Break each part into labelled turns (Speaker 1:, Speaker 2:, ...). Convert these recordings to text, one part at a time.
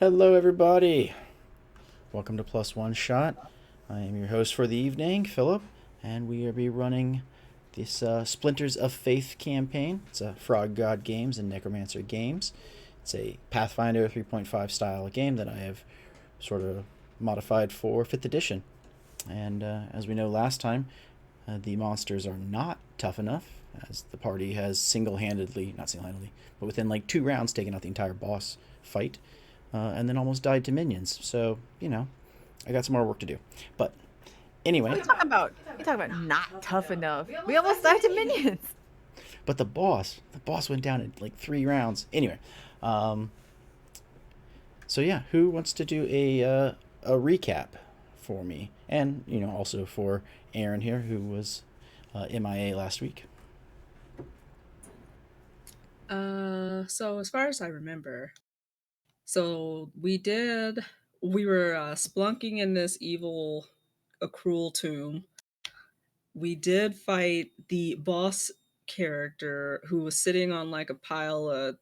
Speaker 1: Hello, everybody. Welcome to Plus One Shot. I am your host for the evening, Philip, and we will be running this Splinters of Faith campaign. It's a Frog God Games and Necromancer Games. It's a Pathfinder 3.5 style game that I have sort of modified for 5th edition. And as we know last time, the monsters are not tough enough, as the party has not single handedly, but within like 2 rounds taken out the entire boss fight, and then almost died to minions. So, I got some more work to do. But anyway,
Speaker 2: What are you talking about? You talking about not tough enough? We almost died to minions.
Speaker 1: but the boss went down in like 3 rounds. Anyway, um, so yeah, who wants to do a recap for me, and also for Aaron here, who was MIA last week.
Speaker 3: So as far as I remember, we were splunking in this evil Akruel tomb. We did fight the boss character who was sitting on like a pile of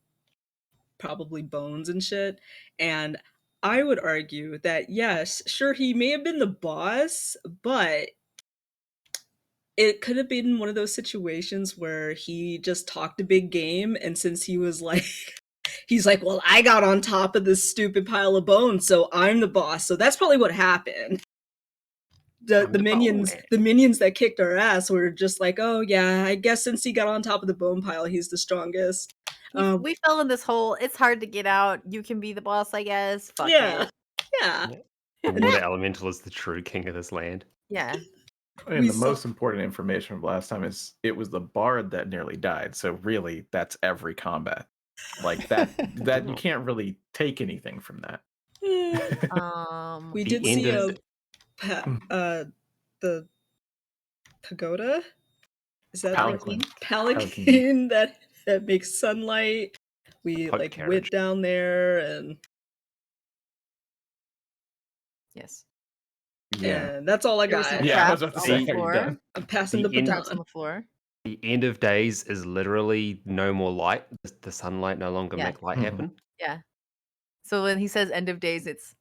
Speaker 3: probably bones and shit. And I would argue that yes, sure, he may have been the boss, but it could have been one of those situations where he just talked a big game, and since he was like he's like, well, I got on top of this stupid pile of bones, so I'm the boss. So that's probably what happened. The minions that kicked our ass were just like, oh yeah, I guess since he got on top of the bone pile, he's the strongest.
Speaker 2: We fell in this hole. It's hard to get out. You can be the boss, I guess. Fuck
Speaker 3: yeah,
Speaker 2: it.
Speaker 3: yeah.
Speaker 4: The water elemental is the true king of this land.
Speaker 2: Yeah.
Speaker 5: And the most important information from last time is it was the bard that nearly died. So really, that's every combat. Like that you can't really take anything from that.
Speaker 3: We
Speaker 4: The
Speaker 3: did
Speaker 4: end
Speaker 3: see
Speaker 4: of
Speaker 3: the pagoda. Is that
Speaker 5: Palanquin.
Speaker 3: palanquin that makes sunlight? We
Speaker 4: Poke
Speaker 3: like
Speaker 4: carriage.
Speaker 3: went down there and
Speaker 2: Yes.
Speaker 5: Yeah.
Speaker 3: that's all I
Speaker 2: There was
Speaker 3: got.
Speaker 2: some
Speaker 5: Yeah, I was
Speaker 2: traps
Speaker 5: about to
Speaker 2: on
Speaker 5: say,
Speaker 2: the
Speaker 5: are you
Speaker 2: floor.
Speaker 5: done?
Speaker 3: I'm passing the
Speaker 4: The end-
Speaker 3: baton.
Speaker 2: Traps on the floor.
Speaker 4: The end of days is literally no more light. The sunlight no longer
Speaker 2: Yeah.
Speaker 4: make light
Speaker 5: Mhm.
Speaker 4: happen.
Speaker 2: Yeah. So when he says end of days, it's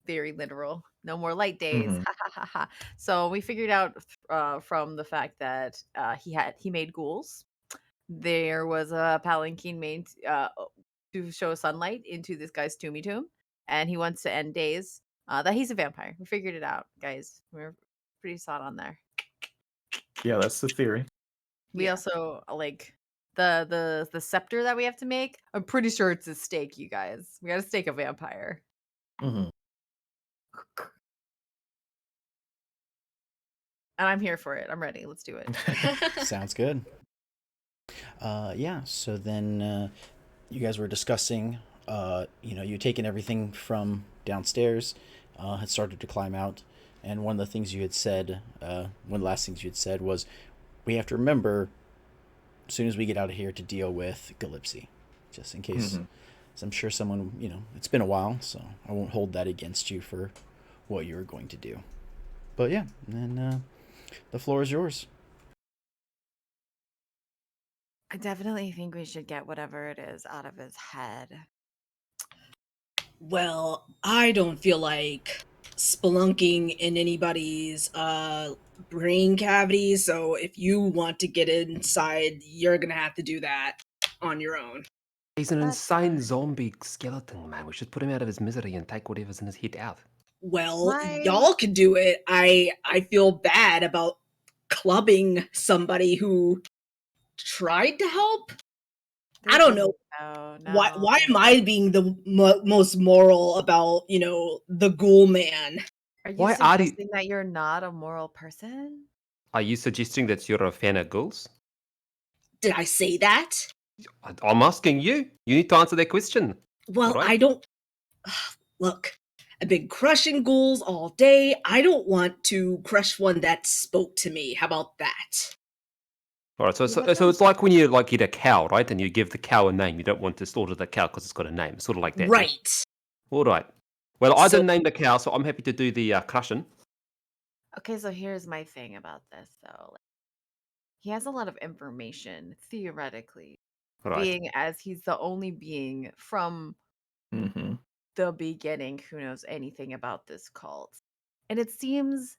Speaker 2: very literal. No more light days.
Speaker 5: Mhm.
Speaker 2: Ha ha ha ha. So we figured out from the fact that he made ghouls. There was a palanquin made to show sunlight into this guy's tomb, and he wants to end days. That he's a vampire. We figured it out, guys. We're pretty spot on there.
Speaker 5: Yeah, that's the theory.
Speaker 2: We
Speaker 3: Yeah.
Speaker 2: also like the scepter that we have to make. I'm pretty sure it's a stake, you guys. We got to stake a vampire.
Speaker 5: Mhm.
Speaker 2: And I'm here for it. I'm ready. Let's do it.
Speaker 1: Sounds good. Yeah, so then you guys were discussing, you'd taken everything from downstairs, had started to climb out, and one of the things you had said, one of the last things you had said was, we have to remember, as soon as we get out of here, to deal with Gillipsy, just in case.
Speaker 5: Mhm.
Speaker 1: So I'm sure someone, it's been a while, so I won't hold that against you for what you were going to do. But yeah, and then the floor is yours.
Speaker 2: I definitely think we should get whatever it is out of his head.
Speaker 3: Well, I don't feel like spelunking in anybody's brain cavity, so if you want to get inside, you're gonna have to do that on your own.
Speaker 4: He's an
Speaker 2: That's
Speaker 4: insane
Speaker 2: fine.
Speaker 4: zombie skeleton, man. We should put him out of his misery and take whatever's in his head out.
Speaker 3: Well,
Speaker 2: My-
Speaker 3: y'all can do it. I feel bad about clubbing somebody who tried to help. I don't know.
Speaker 2: No,
Speaker 3: Why am I being the most moral about, the ghoul man?
Speaker 2: Are you
Speaker 4: Why are you-
Speaker 2: suggesting that you're not a moral person?
Speaker 4: Are you suggesting that you're a fan of ghouls?
Speaker 3: Did I say that?
Speaker 4: I'm asking you. You need to answer that question.
Speaker 3: Well,
Speaker 4: Right.
Speaker 3: I don't. Look, I've been crushing ghouls all day. I don't want to crush one that spoke to me. How about that?
Speaker 4: All right, so
Speaker 2: Yeah,
Speaker 4: it's like when you eat a cow, right? And you give the cow a name. You don't want to slaughter the cow because it's got a name. It's sort of like that.
Speaker 3: Right.
Speaker 4: All right. Well, I
Speaker 3: So-
Speaker 4: didn't name the cow, so I'm happy to do the crushing.
Speaker 2: Okay, so here's my thing about this, though. Like, he has a lot of information, theoretically,
Speaker 4: All right.
Speaker 2: being as he's the only being from
Speaker 5: Mhm.
Speaker 2: the beginning who knows anything about this cult. And it seems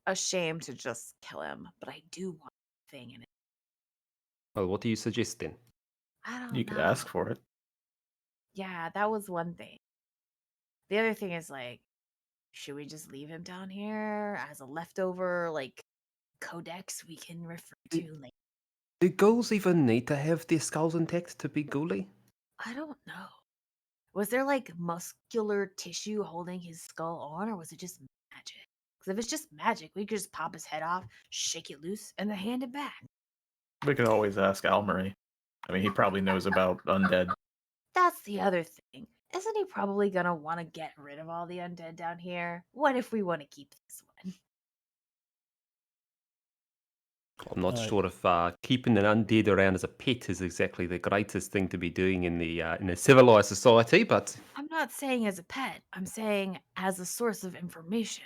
Speaker 2: a shame to just kill him, but I do want a thing in it.
Speaker 4: Well, what are you suggesting?
Speaker 2: I don't
Speaker 5: You could
Speaker 2: know.
Speaker 5: ask for it.
Speaker 2: Yeah, that was one thing. The other thing is like, should we just leave him down here as a leftover like codex we can refer to later?
Speaker 4: Do ghouls even need to have their skulls intact to be ghouly?
Speaker 2: I don't know. Was there like muscular tissue holding his skull on, or was it just magic? Because if it's just magic, we could just pop his head off, shake it loose, and then hand it back.
Speaker 5: We could always ask Almery. I mean, he probably knows about undead.
Speaker 2: That's the other thing. Isn't he probably gonna want to get rid of all the undead down here? What if we want to keep this one?
Speaker 4: I'm not sure if keeping an undead around as a pet is exactly the greatest thing to be doing in a civilized society, but
Speaker 2: I'm not saying as a pet. I'm saying as a source of information.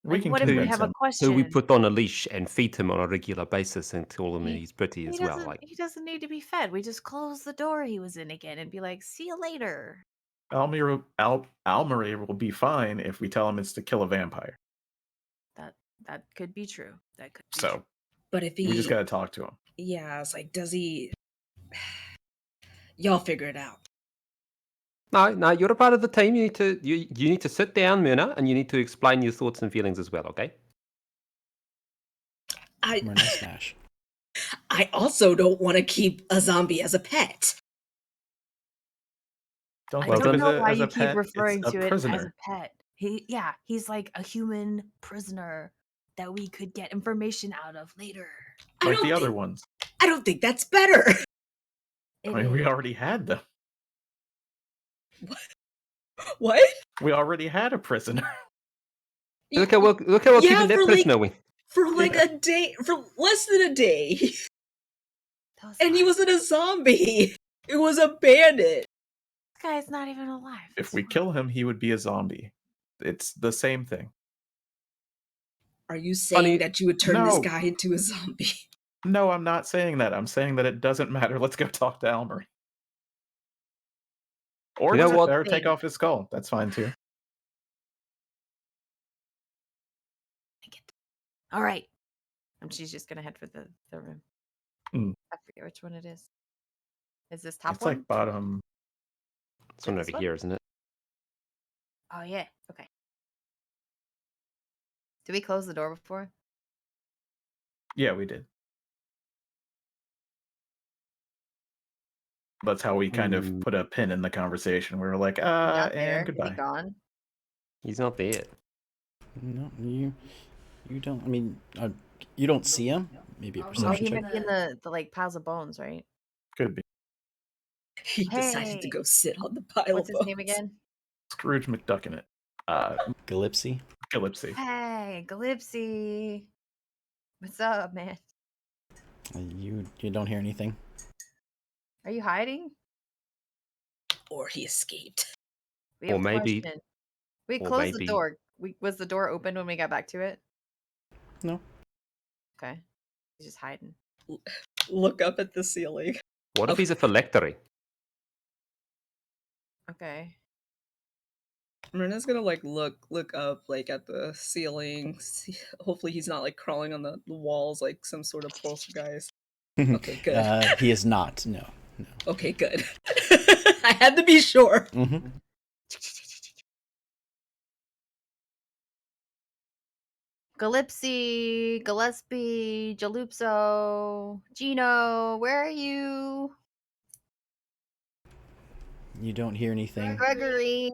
Speaker 5: We
Speaker 2: Like,
Speaker 5: can
Speaker 2: what if we
Speaker 5: convince
Speaker 2: have a
Speaker 5: him.
Speaker 2: question?
Speaker 4: who we put on a leash and feed him on a regular basis and tell him
Speaker 2: He-
Speaker 4: he's pretty as well. Like,
Speaker 2: He doesn't need to be fed. We just close the door he was in again and be like, "See you later."
Speaker 5: Almery will be fine if we tell him it's to kill a vampire.
Speaker 2: That could be true. That could be
Speaker 5: So
Speaker 2: true.
Speaker 3: But if he,
Speaker 5: we just gotta talk to him.
Speaker 3: yeah, it's like, does he? Y'all figure it out.
Speaker 4: no, you're a part of the team. You need to sit down, Myrna, and you need to explain your thoughts and feelings as well. Okay?
Speaker 1: Myrna smash.
Speaker 3: I also don't want to keep a zombie as a pet.
Speaker 5: Don't
Speaker 2: I
Speaker 5: think
Speaker 2: don't
Speaker 5: of
Speaker 2: know
Speaker 5: it
Speaker 2: why
Speaker 5: as
Speaker 2: you
Speaker 5: a
Speaker 2: keep
Speaker 5: pet.
Speaker 2: referring
Speaker 5: It's
Speaker 2: to
Speaker 5: a
Speaker 2: it
Speaker 5: prisoner.
Speaker 2: as a pet. He's like a human prisoner that we could get information out of later.
Speaker 3: I
Speaker 5: Like
Speaker 3: don't
Speaker 5: the other
Speaker 3: think-
Speaker 5: ones.
Speaker 3: I don't think that's better.
Speaker 5: I mean, we already had them.
Speaker 3: What?
Speaker 5: We already had a prisoner.
Speaker 4: Look how well keeping that
Speaker 3: for
Speaker 4: prisoner
Speaker 3: like,
Speaker 4: went.
Speaker 3: for like a day, for less than a day,
Speaker 2: That was
Speaker 3: and he
Speaker 2: fine.
Speaker 3: wasn't a zombie. It was a bandit.
Speaker 2: This guy's not even alive.
Speaker 5: If
Speaker 2: It's
Speaker 5: we
Speaker 2: fine.
Speaker 5: kill him, he would be a zombie. It's the same thing.
Speaker 3: Are you saying
Speaker 4: Funny-
Speaker 3: that you would turn this
Speaker 5: No.
Speaker 3: guy into a zombie?
Speaker 5: No, I'm not saying that. I'm saying that it doesn't matter. Let's go talk to Almery. Or,
Speaker 4: You know what?
Speaker 5: or take off his skull. That's fine too.
Speaker 2: All right. She's just gonna head for the room. I forget which one it is. Is this top
Speaker 5: It's
Speaker 2: one?
Speaker 5: like bottom.
Speaker 4: It's one
Speaker 2: This
Speaker 4: over
Speaker 2: one?
Speaker 4: here, isn't it?
Speaker 2: Oh yeah. Okay. Did we close the door before?
Speaker 5: Yeah, we did. That's how we kind of put a pin in the conversation. We were like,
Speaker 2: Not there.
Speaker 5: and
Speaker 2: Is he
Speaker 5: goodbye.
Speaker 2: gone?
Speaker 4: He's not there.
Speaker 1: No, you don't. I mean, you don't see him. Maybe a
Speaker 2: Oh,
Speaker 1: perception
Speaker 2: he
Speaker 1: check.
Speaker 2: might be in the like piles of bones, right?
Speaker 5: Could be.
Speaker 3: He decided to
Speaker 2: Hey.
Speaker 3: go sit on the pile
Speaker 2: What's
Speaker 3: of
Speaker 2: his name
Speaker 3: bones.
Speaker 2: again?
Speaker 5: Scrooge McDuck in it.
Speaker 1: Gillipsy.
Speaker 5: Gillipsy.
Speaker 2: Hey, Gillipsy. What's up, man?
Speaker 1: You don't hear anything.
Speaker 2: Are you hiding?
Speaker 3: Or he escaped.
Speaker 2: We have
Speaker 4: Or
Speaker 2: a
Speaker 4: maybe-
Speaker 2: question. We
Speaker 4: or
Speaker 2: closed the
Speaker 4: maybe-
Speaker 2: door. Was the door open when we got back to it?
Speaker 1: No.
Speaker 2: Okay. He's just hiding.
Speaker 3: Look up at the ceiling.
Speaker 4: What if he's a phylactery?
Speaker 2: Okay.
Speaker 3: Myrna's gonna like look up like at the ceiling. See, hopefully he's not like crawling on the walls like some sort of poltergeist. Okay, good.
Speaker 1: He is not. No.
Speaker 3: Okay, good. I had to be sure.
Speaker 1: Mm-hmm.
Speaker 2: Gillipsy, Gillespie, Jalupso, Gino, where are you?
Speaker 1: You don't hear anything.
Speaker 2: Gregory,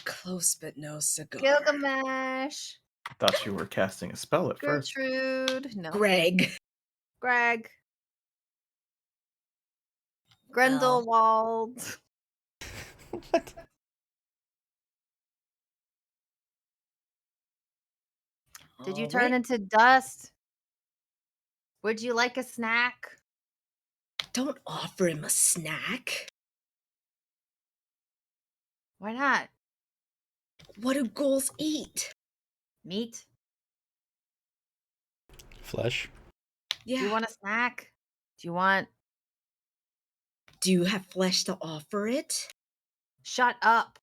Speaker 3: Close but no cigar.
Speaker 2: Gilgamesh,
Speaker 5: Thought you were casting a spell at first.
Speaker 2: Gertrude, no,
Speaker 3: Greg.
Speaker 2: Greg, Grendelwald.
Speaker 1: What?
Speaker 2: Did you
Speaker 3: All
Speaker 2: turn
Speaker 3: right.
Speaker 2: into dust? Would you like a snack?
Speaker 3: Don't offer him a snack.
Speaker 2: Why not?
Speaker 3: What do ghouls eat?
Speaker 2: Meat?
Speaker 1: Flesh.
Speaker 3: Yeah.
Speaker 2: Do you want a snack? Do you want...
Speaker 3: Do you have flesh to offer it?
Speaker 2: Shut up.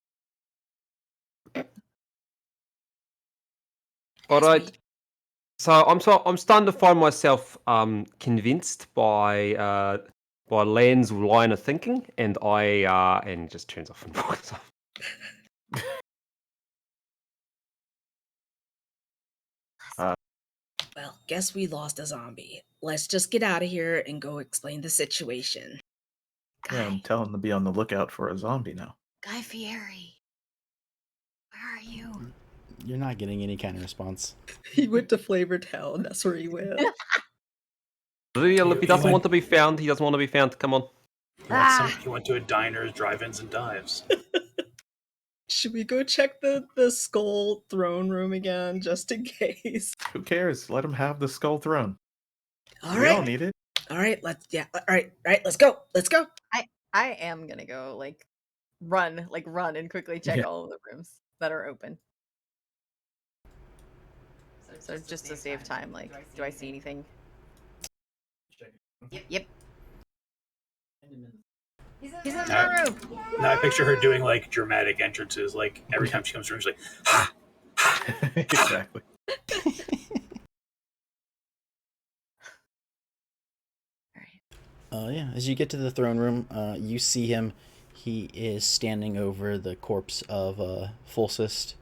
Speaker 4: All
Speaker 6: That's
Speaker 4: right.
Speaker 6: me.
Speaker 4: So I'm starting to find myself convinced by Lan's line of thinking, and and just turns off and walks off.
Speaker 6: Well, guess we lost a zombie. Let's just get out of here and go explain the situation.
Speaker 5: Yeah, I'm
Speaker 6: Guy,
Speaker 5: telling them to be on the lookout for a zombie now.
Speaker 6: Guy Fieri, where are you?
Speaker 1: You're not getting any kind of response.
Speaker 3: He went to Flavor Town. That's where he went.
Speaker 4: If he doesn't want to be found, he doesn't want to be found. Come on.
Speaker 2: Ah,
Speaker 7: He went to a diners, drive-ins, and dives.
Speaker 3: Should we go check the skull throne room again, just in case?
Speaker 5: Who cares? Let them have the skull throne.
Speaker 6: All
Speaker 5: We all
Speaker 6: right,
Speaker 5: need it.
Speaker 6: all right, all right, let's go, let's go.
Speaker 2: I am gonna go run and quickly check
Speaker 5: Yeah.
Speaker 2: all of the rooms that are open. So just to save time, like, do I see anything? Yep. He's in the room.
Speaker 7: Now I picture her doing like dramatic entrances, like every time she comes through, she's like, ha, ha.
Speaker 5: Exactly.
Speaker 1: Yeah, as you get to the throne room, you see him. He is standing over the corpse of Fulcist,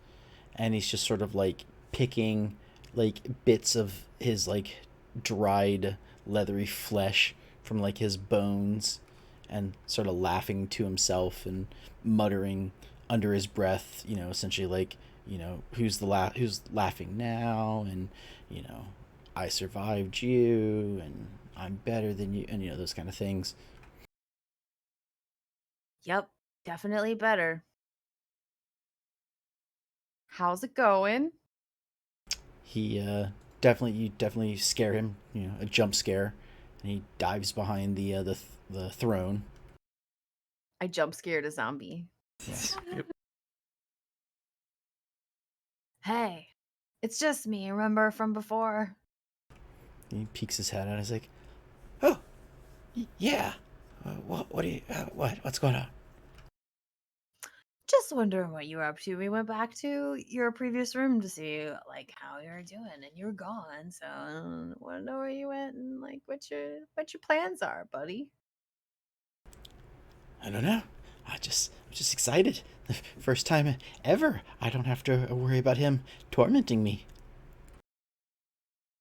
Speaker 1: and he's just sort of like picking like bits of his like dried leathery flesh from like his bones, and sort of laughing to himself and muttering under his breath, essentially like, who's laughing now, and I survived you, and I'm better than you, and those kind of things.
Speaker 2: Yep, definitely better. How's it going?
Speaker 1: He you definitely scare him, a jump scare, and he dives behind the throne.
Speaker 2: I jump scared a zombie.
Speaker 1: Yeah.
Speaker 5: Yep.
Speaker 2: Hey, it's just me, remember from before?
Speaker 1: He peeks his head out. He's like, "Oh, yeah. What do you? What's going on?"
Speaker 2: Just wondering what you were up to. We went back to your previous room to see like how you were doing, and you were gone. So I want to know where you went and like what your plans are, buddy.
Speaker 1: I don't know. I'm just excited. The first time ever, I don't have to worry about him tormenting me.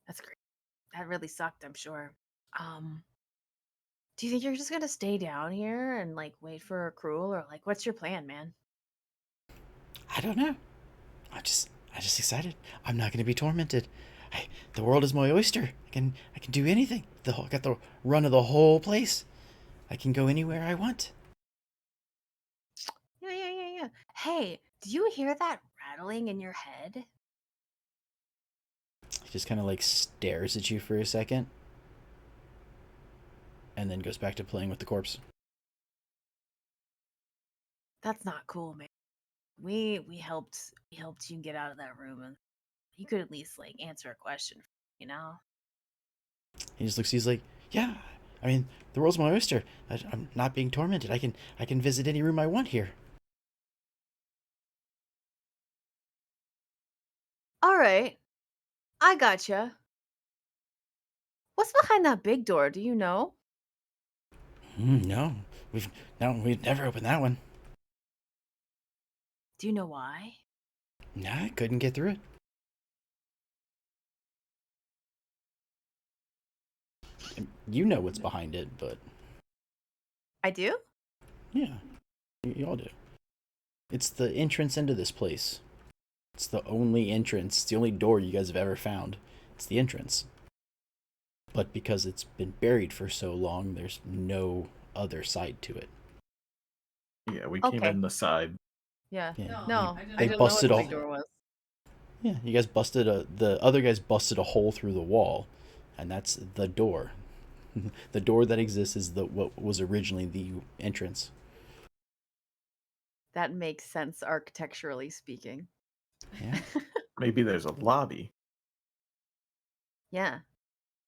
Speaker 2: That's great. That really sucked, I'm sure. Do you think you're just gonna stay down here and like wait for Akruel, or like what's your plan, man?
Speaker 1: I don't know. I'm just excited. I'm not going to be tormented. The world is my oyster. I can do anything. Got the run of the whole place. I can go anywhere I want.
Speaker 2: Yeah. Hey, do you hear that rattling in your head?
Speaker 1: He just kind of like stares at you for a second, and then goes back to playing with the corpse.
Speaker 2: That's not cool, man. We helped you get out of that room, and you could at least like answer a question, you know?
Speaker 1: He just looks. He's like, "Yeah. I mean, the world's my oyster. I'm not being tormented. I can visit any room I want here."
Speaker 2: All right, I gotcha. What's behind that big door? Do you know?
Speaker 1: No, we've never opened that one.
Speaker 2: Do you know why?
Speaker 1: Nah, I couldn't get through it. You know what's behind it, but
Speaker 2: I do?
Speaker 1: yeah, you all do. It's the entrance into this place. It's the only entrance. It's the only door you guys have ever found. It's the entrance. But because it's been buried for so long, there's no other side to it.
Speaker 5: Yeah, we came
Speaker 2: Okay.
Speaker 5: in the side.
Speaker 2: Yeah.
Speaker 1: Yeah.
Speaker 2: No,
Speaker 1: They
Speaker 2: I didn't
Speaker 1: busted
Speaker 2: know
Speaker 1: all-
Speaker 2: what the big door was.
Speaker 1: Yeah, you guys the other guys busted a hole through the wall, and that's the door. The door that exists is what was originally the entrance.
Speaker 2: That makes sense architecturally speaking.
Speaker 1: Yeah.
Speaker 5: Maybe there's a lobby.
Speaker 2: Yeah.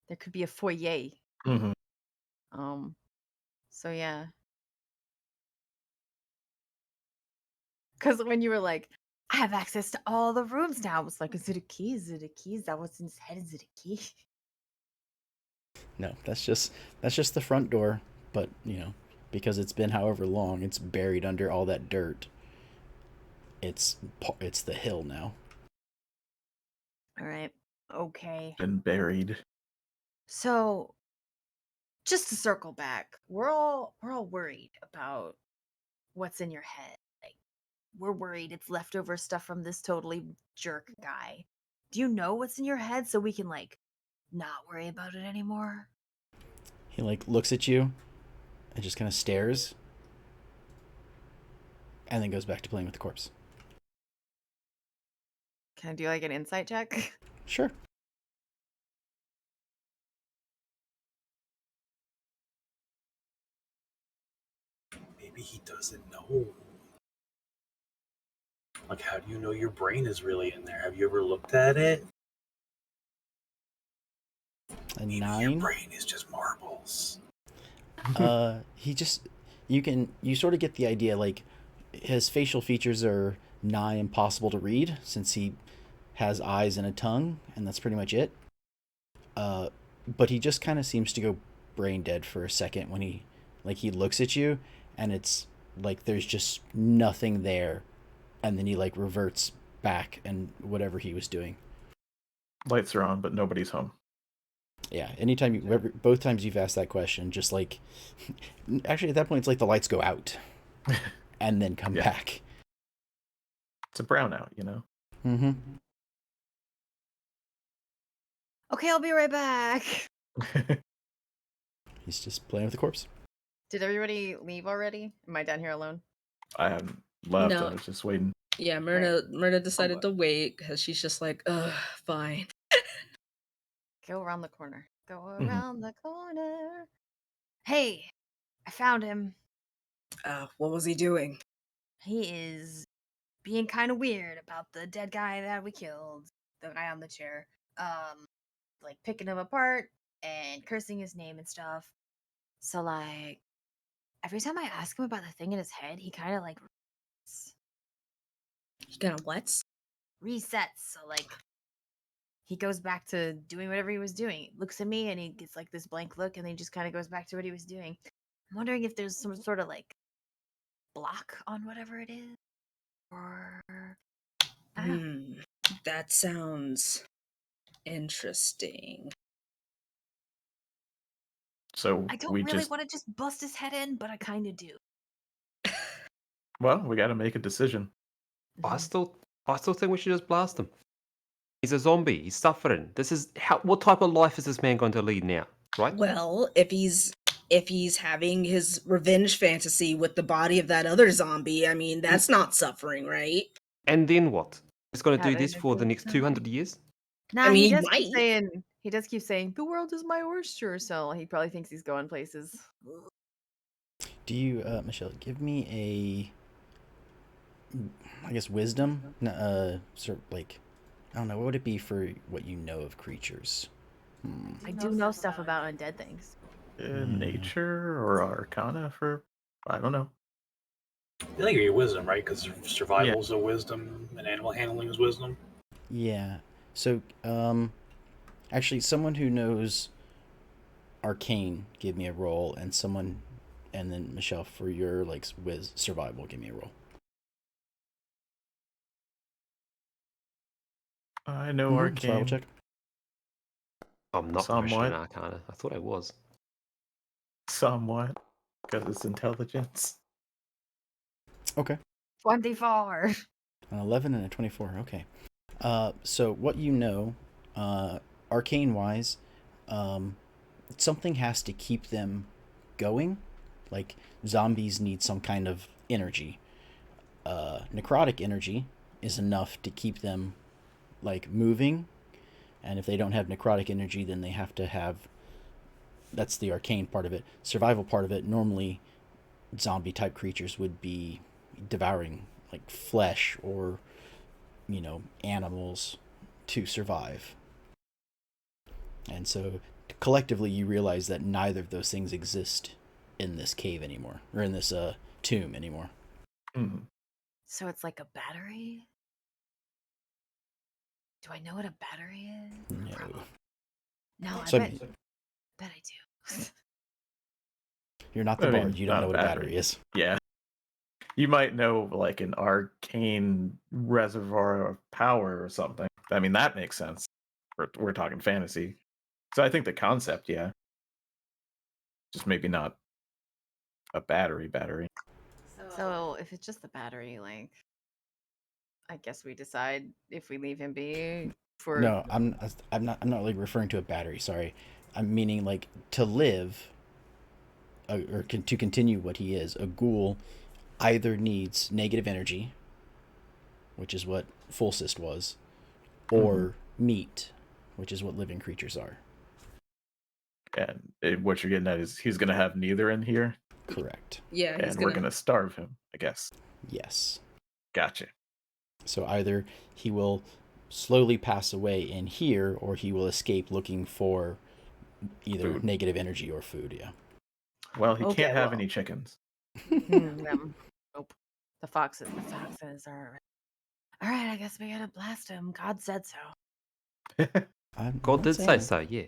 Speaker 2: There could be a foyer.
Speaker 5: Mm-hmm.
Speaker 2: So yeah. Because when you were like, I have access to all the rooms now. It's like, is it a key? Is it a key? Is that what's in his head? Is it a key?
Speaker 1: No, that's just the front door. But because it's been however long, it's buried under all that dirt. It's the hill now.
Speaker 2: All right. Okay.
Speaker 5: Been buried.
Speaker 2: So, just to circle back, we're all worried about what's in your head. Like, we're worried it's leftover stuff from this totally jerk guy. Do you know what's in your head so we can not worry about it anymore?
Speaker 1: He looks at you and just kind of stares and then goes back to playing with the corpse.
Speaker 2: Can I do an insight check?
Speaker 1: Sure.
Speaker 7: Maybe he doesn't know. How do you know your brain is really in there? Have you ever looked at it?
Speaker 1: A
Speaker 7: Maybe
Speaker 1: 9.
Speaker 7: your brain is just marbles.
Speaker 1: You sort of get the idea, his facial features are nigh impossible to read since he has eyes and a tongue, and that's pretty much it. But he just kind of seems to go brain dead for a second when he looks at you, and it's there's just nothing there, and then he reverts back and whatever he was doing.
Speaker 5: Lights are on, but nobody's home.
Speaker 1: Yeah, anytime both times you've asked that question, just actually at that point it's the lights go out and then come back.
Speaker 5: It's a brownout,
Speaker 1: Mm-hmm.
Speaker 2: Okay, I'll be right back.
Speaker 1: He's just playing with the corpse.
Speaker 2: Did everybody leave already? Am I down here alone?
Speaker 5: I haven't left.
Speaker 3: No.
Speaker 5: I was just waiting.
Speaker 3: Yeah, Myrna decided to wait because she's just ugh, fine.
Speaker 2: Go around the corner. Go around the corner. Hey, I found him.
Speaker 6: What was he doing?
Speaker 2: He is being kind of weird about the dead guy that we killed, the guy on the chair. Picking him apart and cursing his name and stuff. So every time I ask him about the thing in his head, he kind of
Speaker 6: He kind of what?
Speaker 2: resets. So he goes back to doing whatever he was doing. Looks at me and he gets this blank look, and then he just kind of goes back to what he was doing. I'm wondering if there's some sort of block on whatever it is, or I don't know.
Speaker 6: That sounds interesting.
Speaker 5: So
Speaker 2: I don't really want to just bust his head in, but I kind of do.
Speaker 5: Well, we got to make a decision.
Speaker 4: I still think we should just blast him. He's a zombie. He's suffering. What type of life is this man going to lead now? Right?
Speaker 6: Well, if he's having his revenge fantasy with the body of that other zombie, I mean, that's not suffering, right?
Speaker 4: And then what? He's going to do
Speaker 2: Having
Speaker 4: this
Speaker 2: a
Speaker 4: for the
Speaker 2: good
Speaker 4: next
Speaker 2: time.
Speaker 4: 200 years?
Speaker 2: Nah,
Speaker 6: I mean,
Speaker 2: he
Speaker 6: he
Speaker 2: does
Speaker 6: might.
Speaker 2: keep saying the world is my oyster. So he probably thinks he's going places.
Speaker 1: Do you, Michelle, give me I guess wisdom? Sort of I don't know, what would it be for what you know of creatures?
Speaker 2: I do know stuff about undead things.
Speaker 5: Nature or arcana for, I don't know.
Speaker 7: I think your wisdom, right? Because survival is a wisdom and animal handling is wisdom.
Speaker 1: Yeah. So, actually, someone who knows arcane, give me a roll, and then Michelle, for your survival, give me a roll.
Speaker 5: I know arcane.
Speaker 1: Survival check.
Speaker 4: I'm not
Speaker 5: Somewhat.
Speaker 4: proficient in Arcana. I thought I was.
Speaker 5: Somewhat, because it's intelligence.
Speaker 1: Okay.
Speaker 2: 24.
Speaker 1: An 11 and a 24. Okay. So what you know, arcane-wise, something has to keep them going. Zombies need some kind of energy. Necrotic energy is enough to keep them, moving. And if they don't have necrotic energy, then they have to have... That's the arcane part of it. Survival part of it, normally zombie-type creatures would be devouring, flesh or, animals to survive. And so, collectively, you realize that neither of those things exist in this cave anymore, or in this tomb anymore.
Speaker 5: Mm.
Speaker 2: So it's like a battery? Do I know what a battery is?
Speaker 1: No.
Speaker 2: Probably. No, I
Speaker 1: So,
Speaker 2: bet I do.
Speaker 1: you're not the
Speaker 5: I mean,
Speaker 1: bard. You don't
Speaker 5: not
Speaker 1: know
Speaker 5: a
Speaker 1: what a
Speaker 5: battery.
Speaker 1: battery is.
Speaker 5: Yeah. You might know like an arcane reservoir of power or something. I mean, that makes sense. We're talking fantasy. So I think the concept, yeah. Just maybe not a battery.
Speaker 2: So if it's just the battery, like, I guess we decide if we leave him be for.
Speaker 1: No, I'm not like referring to a battery. Sorry, I'm meaning like to live, to continue what he is. A ghoul either needs negative energy, which is what Full Cyst was, or meat, which is what living creatures are.
Speaker 5: And what you're getting at is he's going to have neither in here,
Speaker 1: Correct.
Speaker 3: Yeah, he's
Speaker 5: and we're going to starve him, I guess.
Speaker 1: Yes.
Speaker 5: Gotcha.
Speaker 1: So either he will slowly pass away in here, or he will escape looking for either
Speaker 5: Food.
Speaker 1: negative energy or food. Yeah.
Speaker 5: Well, he
Speaker 2: Okay,
Speaker 5: can't have
Speaker 2: well.
Speaker 5: any chickens.
Speaker 2: Nope. The foxes are. All right, I guess we gotta blast him. God said so.
Speaker 1: I'm
Speaker 4: God
Speaker 1: not
Speaker 4: did say
Speaker 1: saying-
Speaker 4: so, yeah.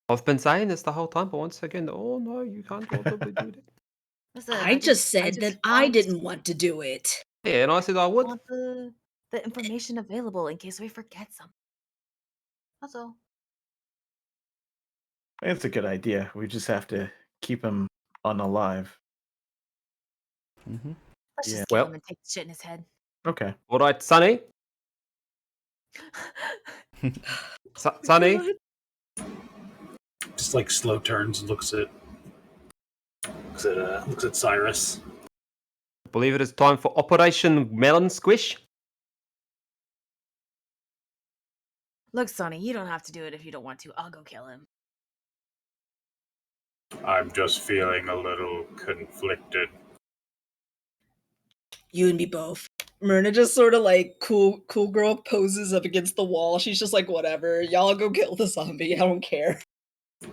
Speaker 4: I've been saying this the whole time, but once again, oh no, you can't audibly do that.
Speaker 2: Listen,
Speaker 6: I just said that I
Speaker 2: want-
Speaker 6: didn't want to do it.
Speaker 4: Yeah, and I said I would.
Speaker 2: want the information available in case we forget something. That's all.
Speaker 5: It's a good idea. We just have to keep him unalive.
Speaker 1: Mhm.
Speaker 2: Let's
Speaker 5: Yeah.
Speaker 2: just kill
Speaker 4: Well-
Speaker 2: him and take the shit in his head.
Speaker 5: Okay.
Speaker 4: All right, Sonny. Sonny.
Speaker 7: Just like slow turns and looks at Cyrus.
Speaker 4: I believe it is time for Operation Melon Squish.
Speaker 2: Look, Sonny, you don't have to do it if you don't want to. I'll go kill him.
Speaker 7: I'm just feeling a little conflicted.
Speaker 6: You and me both. Myrna just sort of like cool girl poses up against the wall. She's just like, whatever, y'all go kill the zombie. I don't care.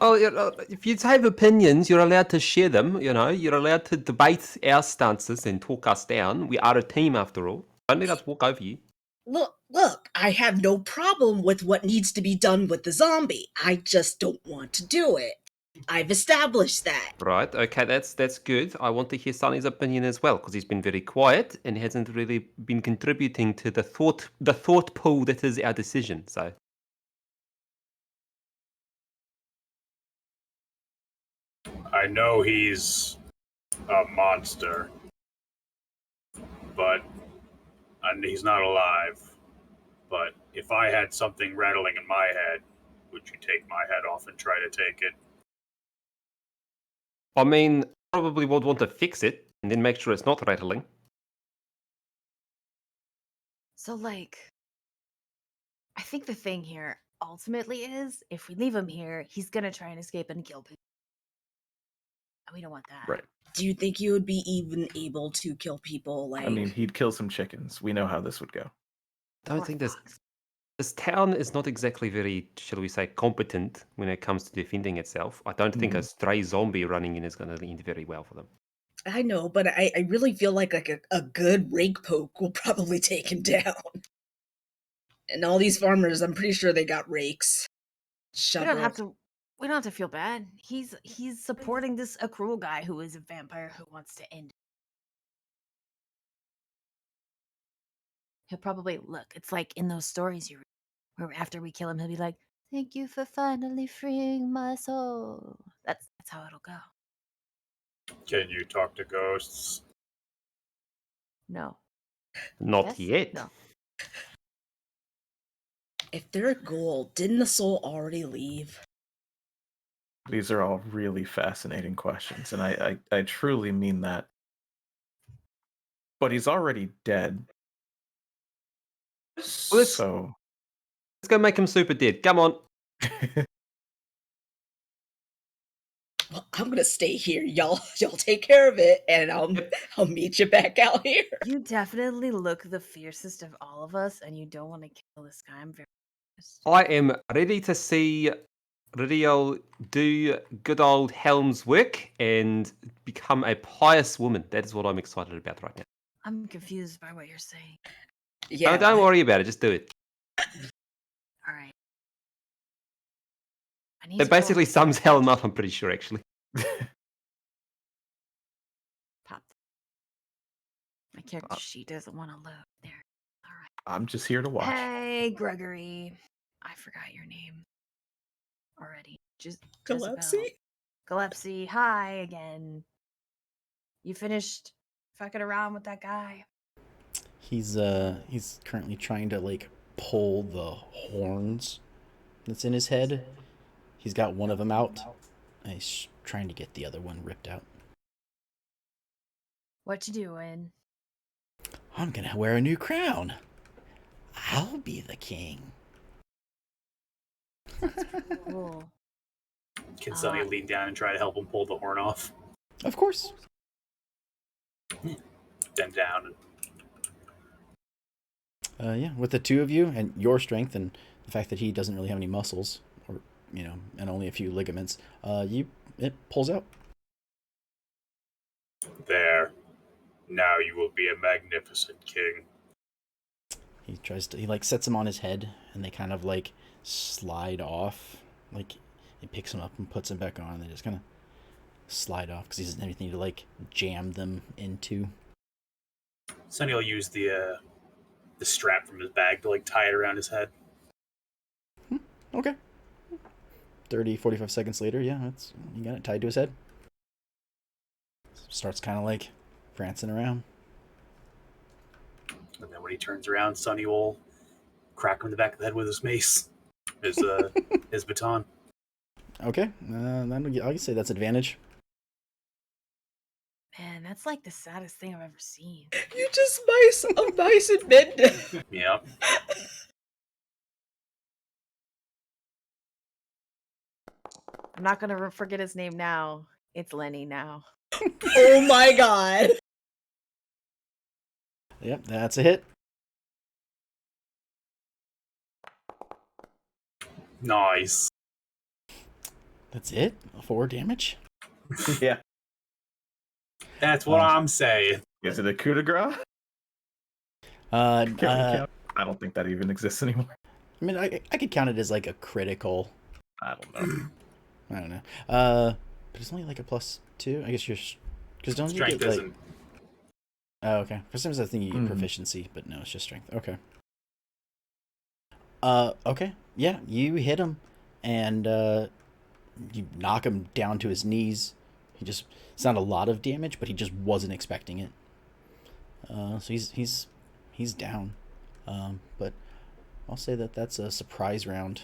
Speaker 4: Oh, if you have opinions, you're allowed to share them. You know, you're allowed to debate our stances and talk us down. We are a team, after all. Don't let us walk over you.
Speaker 6: Look, I have no problem with what needs to be done with the zombie. I just don't want to do it. I've established that.
Speaker 4: Right, okay, that's good. I want to hear Sonny's opinion as well, because he's been very quiet and hasn't really been contributing to the thought pool that is our decision. So
Speaker 7: I know he's a monster, and he's not alive. But if I had something rattling in my head, would you take my head off and try to take it?
Speaker 4: I mean, probably would want to fix it and then make sure it's not rattling.
Speaker 2: So, like, I think the thing here ultimately is if we leave him here, he's gonna try and escape and kill people. And we don't want that.
Speaker 5: Right.
Speaker 6: Do you think you would be even able to kill people? Like,
Speaker 5: I mean, he'd kill some chickens. We know how this would go.
Speaker 4: Don't
Speaker 2: Or
Speaker 4: think
Speaker 2: fox.
Speaker 4: this town is not exactly very, shall we say, competent when it comes to defending itself. I don't think a stray zombie running in is going to end very well for them.
Speaker 6: I know, but I really feel like a good rake poke will probably take him down. And all these farmers, I'm pretty sure they got rakes.
Speaker 2: We don't have
Speaker 6: Shovels.
Speaker 2: to. We don't have to feel bad. He's supporting this Akruel guy who is a vampire who wants to end. He'll probably look. It's like in those stories you read, where after we kill him, he'll be like, "Thank you for finally freeing my soul." That's how it'll go.
Speaker 7: Can you talk to ghosts?
Speaker 2: No.
Speaker 4: Not
Speaker 2: Yes?
Speaker 4: yet.
Speaker 2: No.
Speaker 6: If they're a ghoul, didn't the soul already leave?
Speaker 5: These are all really fascinating questions, and I truly mean that. But he's already dead.
Speaker 4: Well, let's-
Speaker 5: So
Speaker 4: Let's go make him super dead. Come on.
Speaker 6: Well, I'm gonna stay here. Y'all take care of it, and I'll meet you back out here.
Speaker 2: You definitely look the fiercest of all of us, and you don't want to kill this guy. I'm very nervous.
Speaker 4: I am ready to see Ridiel do good old Helm's work and become a pious woman. That is what I'm excited about right now.
Speaker 2: I'm confused by what you're saying.
Speaker 6: Yeah,
Speaker 4: No, don't worry about it. Just do it.
Speaker 2: All right. I need
Speaker 4: It
Speaker 2: to go
Speaker 4: basically
Speaker 2: up-
Speaker 4: sums Helen up, I'm pretty sure, actually.
Speaker 2: Pop. My character sheet doesn't want to load. There. All right.
Speaker 5: I'm just here to watch.
Speaker 2: Hey, Gregory. I forgot your name already. Just
Speaker 3: Calepsy?
Speaker 2: Gillespie, hi again. You finished fucking around with that guy?
Speaker 1: He's currently trying to like pull the horns that's in his head. He's got one of them out, and he's trying to get the other one ripped out.
Speaker 2: What you doing?
Speaker 1: I'm gonna wear a new crown. I'll be the king.
Speaker 2: Cool.
Speaker 7: Can Sonny lean down and try to help him pull the horn off?
Speaker 1: Of course.
Speaker 7: Then down.
Speaker 1: Yeah, with the two of you and your strength and the fact that he doesn't really have any muscles, or and only a few ligaments, it pulls out.
Speaker 7: There. Now you will be a magnificent king.
Speaker 1: He like sets him on his head, and they kind of like slide off. Like he picks him up and puts him back on, and they just kind of slide off because he doesn't have anything to like jam them into.
Speaker 7: Sonny will use the strap from his bag to like tie it around his head.
Speaker 1: Okay. 30-45 seconds later, yeah, you got it tied to his head. Starts kind of like prancing around.
Speaker 7: And then when he turns around, Sonny will crack him in the back of the head with his mace, his his baton.
Speaker 1: Okay, I'll say that's advantage.
Speaker 2: Man, that's like the saddest thing I've ever seen.
Speaker 3: You just mice a mice and mend.
Speaker 7: Yep.
Speaker 2: I'm not gonna forget his name now. It's Lenny now.
Speaker 6: Oh my god.
Speaker 1: Yep, that's a hit.
Speaker 7: Nice.
Speaker 1: That's it? 4 damage?
Speaker 5: Yeah.
Speaker 7: That's what I'm saying.
Speaker 5: Is it a coup de grace? Can we count? I don't think that even exists anymore.
Speaker 1: I mean, I could count it as like a critical.
Speaker 5: I don't know.
Speaker 1: I don't know. But it's only like a +2. I guess you're, because don't
Speaker 7: Strength
Speaker 1: you get like?
Speaker 7: isn't.
Speaker 1: Oh, okay. For some reason I think you get proficiency, but no, it's just strength. Okay. Okay. Yeah, you hit him, and you knock him down to his knees. It's not a lot of damage, but he just wasn't expecting it. So he's down. But I'll say that's a surprise round.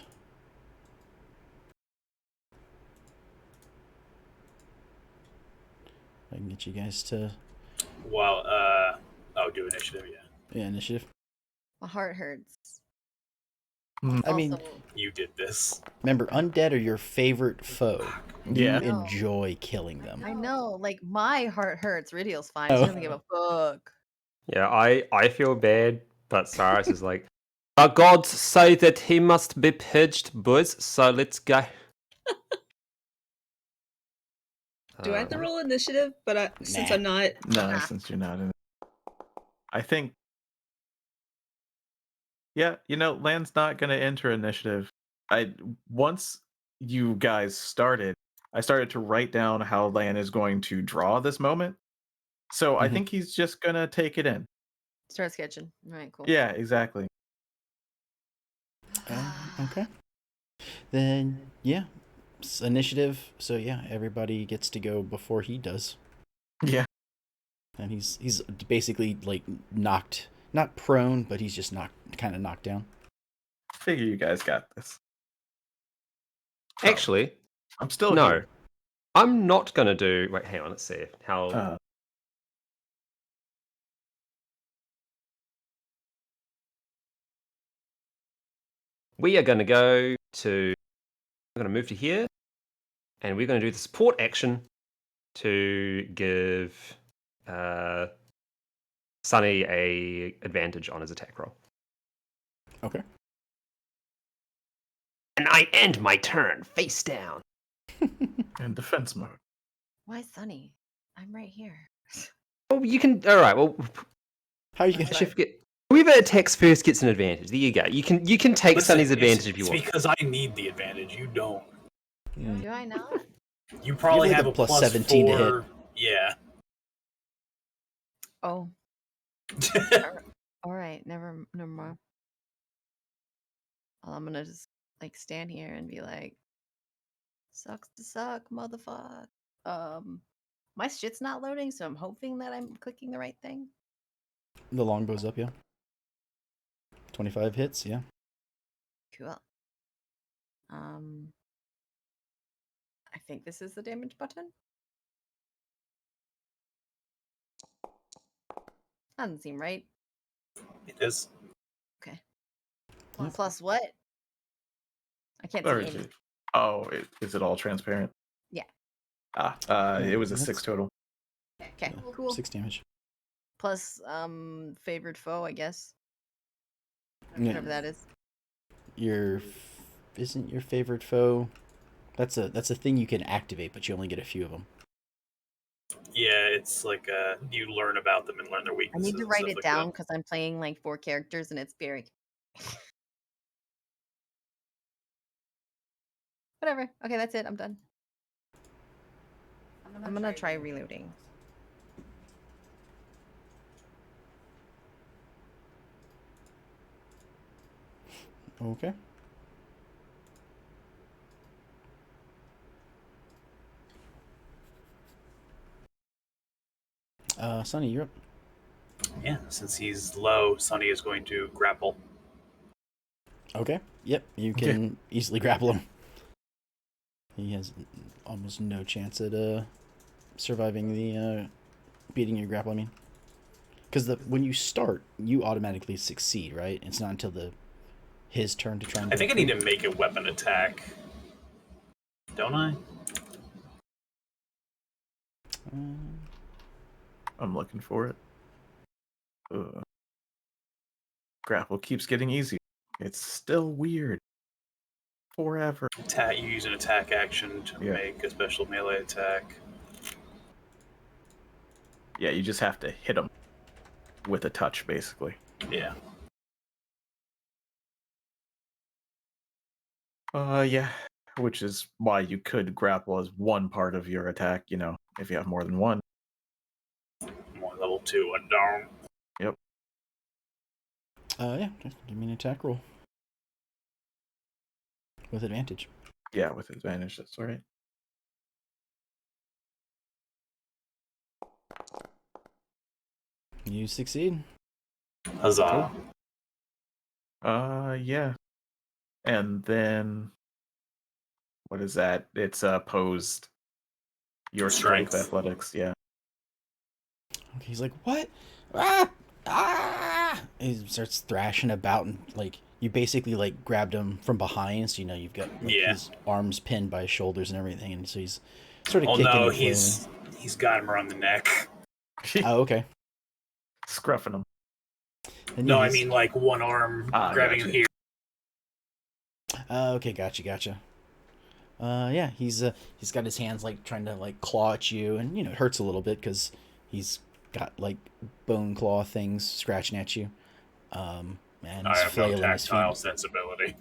Speaker 1: I can get you guys to
Speaker 7: Well, do initiative, yeah.
Speaker 1: initiative.
Speaker 2: My heart hurts.
Speaker 1: I mean,
Speaker 2: Also,
Speaker 7: You did this.
Speaker 1: remember, undead are your favorite foe.
Speaker 5: Yeah.
Speaker 1: You enjoy killing them.
Speaker 2: I know, like my heart hurts. Ridial's fine.
Speaker 1: Oh.
Speaker 2: She doesn't give a fuck.
Speaker 4: Yeah, I feel bad, but Cyrus is like, the gods say that he must be purged, boys, so let's go.
Speaker 3: Do I have to roll initiative? But since
Speaker 1: Nah.
Speaker 3: I'm not.
Speaker 5: No, since you're not in it. I think. Yeah, Land's not going to enter initiative. Once you guys started, I started to write down how Land is going to draw this moment. So I think he's just going to take it in.
Speaker 2: Start sketching. All right, cool.
Speaker 5: Yeah, exactly.
Speaker 1: Okay. Then, yeah. Initiative. So, yeah, everybody gets to go before he does.
Speaker 5: Yeah.
Speaker 1: And he's basically, like, knocked, not prone, but he's just kind of knocked down.
Speaker 5: Figure you guys got this.
Speaker 4: Actually,
Speaker 5: I'm still
Speaker 4: no.
Speaker 5: here.
Speaker 4: I'm not going to do... Wait, hang on, let's see how... We are going to go to... We're going to move to here, and we're going to do the support action to give Sunny a advantage on his attack roll.
Speaker 1: Okay.
Speaker 4: And I end my turn face down.
Speaker 5: In defense mode.
Speaker 2: Why Sunny? I'm right here.
Speaker 4: Oh, you can... All right, well...
Speaker 1: How are you
Speaker 4: I
Speaker 1: going
Speaker 4: should forget. Whoever attacks first gets an advantage. There you go. You can take
Speaker 7: Listen,
Speaker 4: Sunny's advantage if you
Speaker 7: it's
Speaker 4: want.
Speaker 7: because I need the advantage. You don't.
Speaker 2: Do I not?
Speaker 7: You probably
Speaker 1: like
Speaker 7: have
Speaker 1: a
Speaker 7: a
Speaker 1: plus
Speaker 7: plus
Speaker 1: 17 to hit.
Speaker 7: 4. Yeah.
Speaker 2: Oh. All right. Never mind. Well, I'm gonna just like stand here and be like, "Sucks to suck, motherfucker." My shit's not loading, so I'm hoping that I'm clicking the right thing.
Speaker 1: The longbow's up, yeah. 25 hits, yeah.
Speaker 2: Cool. I think this is the damage button. Doesn't seem right.
Speaker 7: It is.
Speaker 2: Okay.
Speaker 1: Yep.
Speaker 2: Plus what? I can't
Speaker 5: Or
Speaker 2: see
Speaker 5: is
Speaker 2: any.
Speaker 5: it? Oh, is it all transparent?
Speaker 2: Yeah.
Speaker 5: It was a
Speaker 1: That's-
Speaker 5: 6 total.
Speaker 2: Okay.
Speaker 1: Yeah,
Speaker 2: Cool.
Speaker 1: 6 damage.
Speaker 2: Plus favored foe, I guess.
Speaker 1: Yeah.
Speaker 2: Whatever that is.
Speaker 1: Isn't your favorite foe? That's a thing you can activate, but you only get a few of them.
Speaker 7: Yeah, it's like you learn about them and learn their
Speaker 2: I
Speaker 7: weaknesses.
Speaker 2: need to
Speaker 7: and
Speaker 2: write
Speaker 7: stuff
Speaker 2: it
Speaker 7: like
Speaker 2: down
Speaker 7: that.
Speaker 2: because I'm playing like 4 characters and it's very. Whatever. Okay, that's it. I'm done. I'm gonna try reloading.
Speaker 1: Okay. Sunny, you're up.
Speaker 7: Yeah, since he's low, Sonny is going to grapple.
Speaker 1: Okay. Yep, you can easily grapple him. He has almost no chance at surviving the beating your grapple. I mean, because when you start, you automatically succeed, right? It's not until his turn to try and.
Speaker 7: I think I need to make a weapon attack. Don't I?
Speaker 5: I'm looking for it. Grapple keeps getting easier. It's still weird. Forever.
Speaker 7: You use an attack action to make a special melee attack.
Speaker 5: Yeah, you just have to hit him with a touch, basically.
Speaker 7: Yeah.
Speaker 5: Yeah. Which is why you could grapple as one part of your attack, if you have more than one.
Speaker 7: I'm on level 2 and down.
Speaker 5: Yep.
Speaker 1: Yeah, just give me an attack roll. With advantage.
Speaker 5: Yeah, with advantage, that's all right.
Speaker 1: You succeed.
Speaker 7: Huzzah.
Speaker 5: Yeah. And then what is that? It's opposed your strength athletics, yeah.
Speaker 1: Okay, he's like, what? Ah! Ah! He starts thrashing about and like you basically like grabbed him from behind, so you've got his arms pinned by his shoulders and everything, and so he's sort of kicking and flailing.
Speaker 7: He's got him around the neck.
Speaker 1: Oh, okay.
Speaker 5: Scruffing him.
Speaker 1: And
Speaker 7: No, I mean like one arm grabbing him here.
Speaker 1: Okay, gotcha. Yeah, he's got his hands like trying to like claw at you, and it hurts a little bit because he's got like bone claw things scratching at you. And
Speaker 7: I
Speaker 1: he's
Speaker 7: have no
Speaker 1: flailing his
Speaker 7: tactile
Speaker 1: feet.
Speaker 7: sensibility.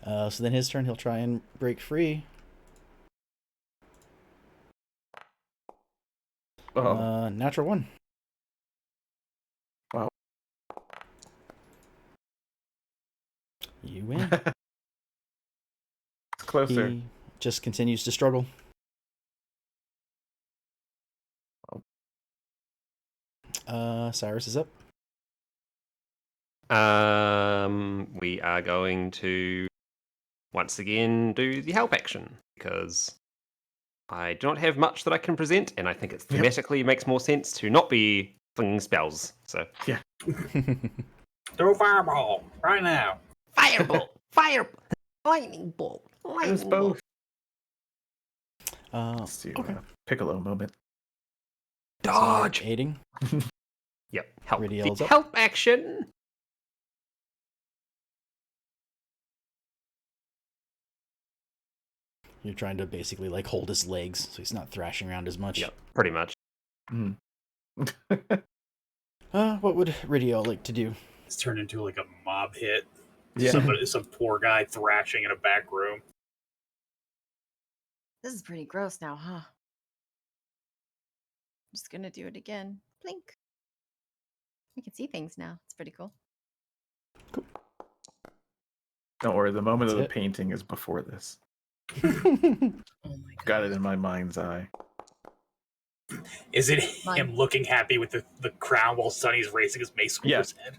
Speaker 1: So then his turn, he'll try and break free. Natural 1.
Speaker 5: Wow.
Speaker 1: You win.
Speaker 5: It's closer.
Speaker 1: He just continues to struggle. Cyrus is up.
Speaker 4: We are going to once again do the help action because I do not have much that I can present, and I think it thematically makes more sense to not be flinging spells. So
Speaker 5: yeah.
Speaker 7: Throw fireball right now.
Speaker 4: Fireball, lightning bolt, lightning bolt.
Speaker 5: Let's do Piccolo moment.
Speaker 4: Dodge.
Speaker 1: Aiding.
Speaker 4: Yep. Help.
Speaker 1: Ready, yells up.
Speaker 4: Help action.
Speaker 1: You're trying to basically like hold his legs so he's not thrashing around as much.
Speaker 4: Yep. Pretty much.
Speaker 5: Mm.
Speaker 1: What would Ridio like to do?
Speaker 7: It's turned into like a mob hit.
Speaker 5: Yeah.
Speaker 7: Some poor guy thrashing in a back room.
Speaker 2: This is pretty gross now, huh? I'm just gonna do it again. Blink. We can see things now. It's pretty cool.
Speaker 5: Don't worry, the moment
Speaker 1: That's
Speaker 5: of the
Speaker 1: it.
Speaker 5: painting is before this.
Speaker 6: Oh my god.
Speaker 5: Got it in my mind's eye.
Speaker 7: Is it
Speaker 2: Mine.
Speaker 7: him looking happy with the crown while Sonny's raising his mace over
Speaker 5: Yeah.
Speaker 7: his head?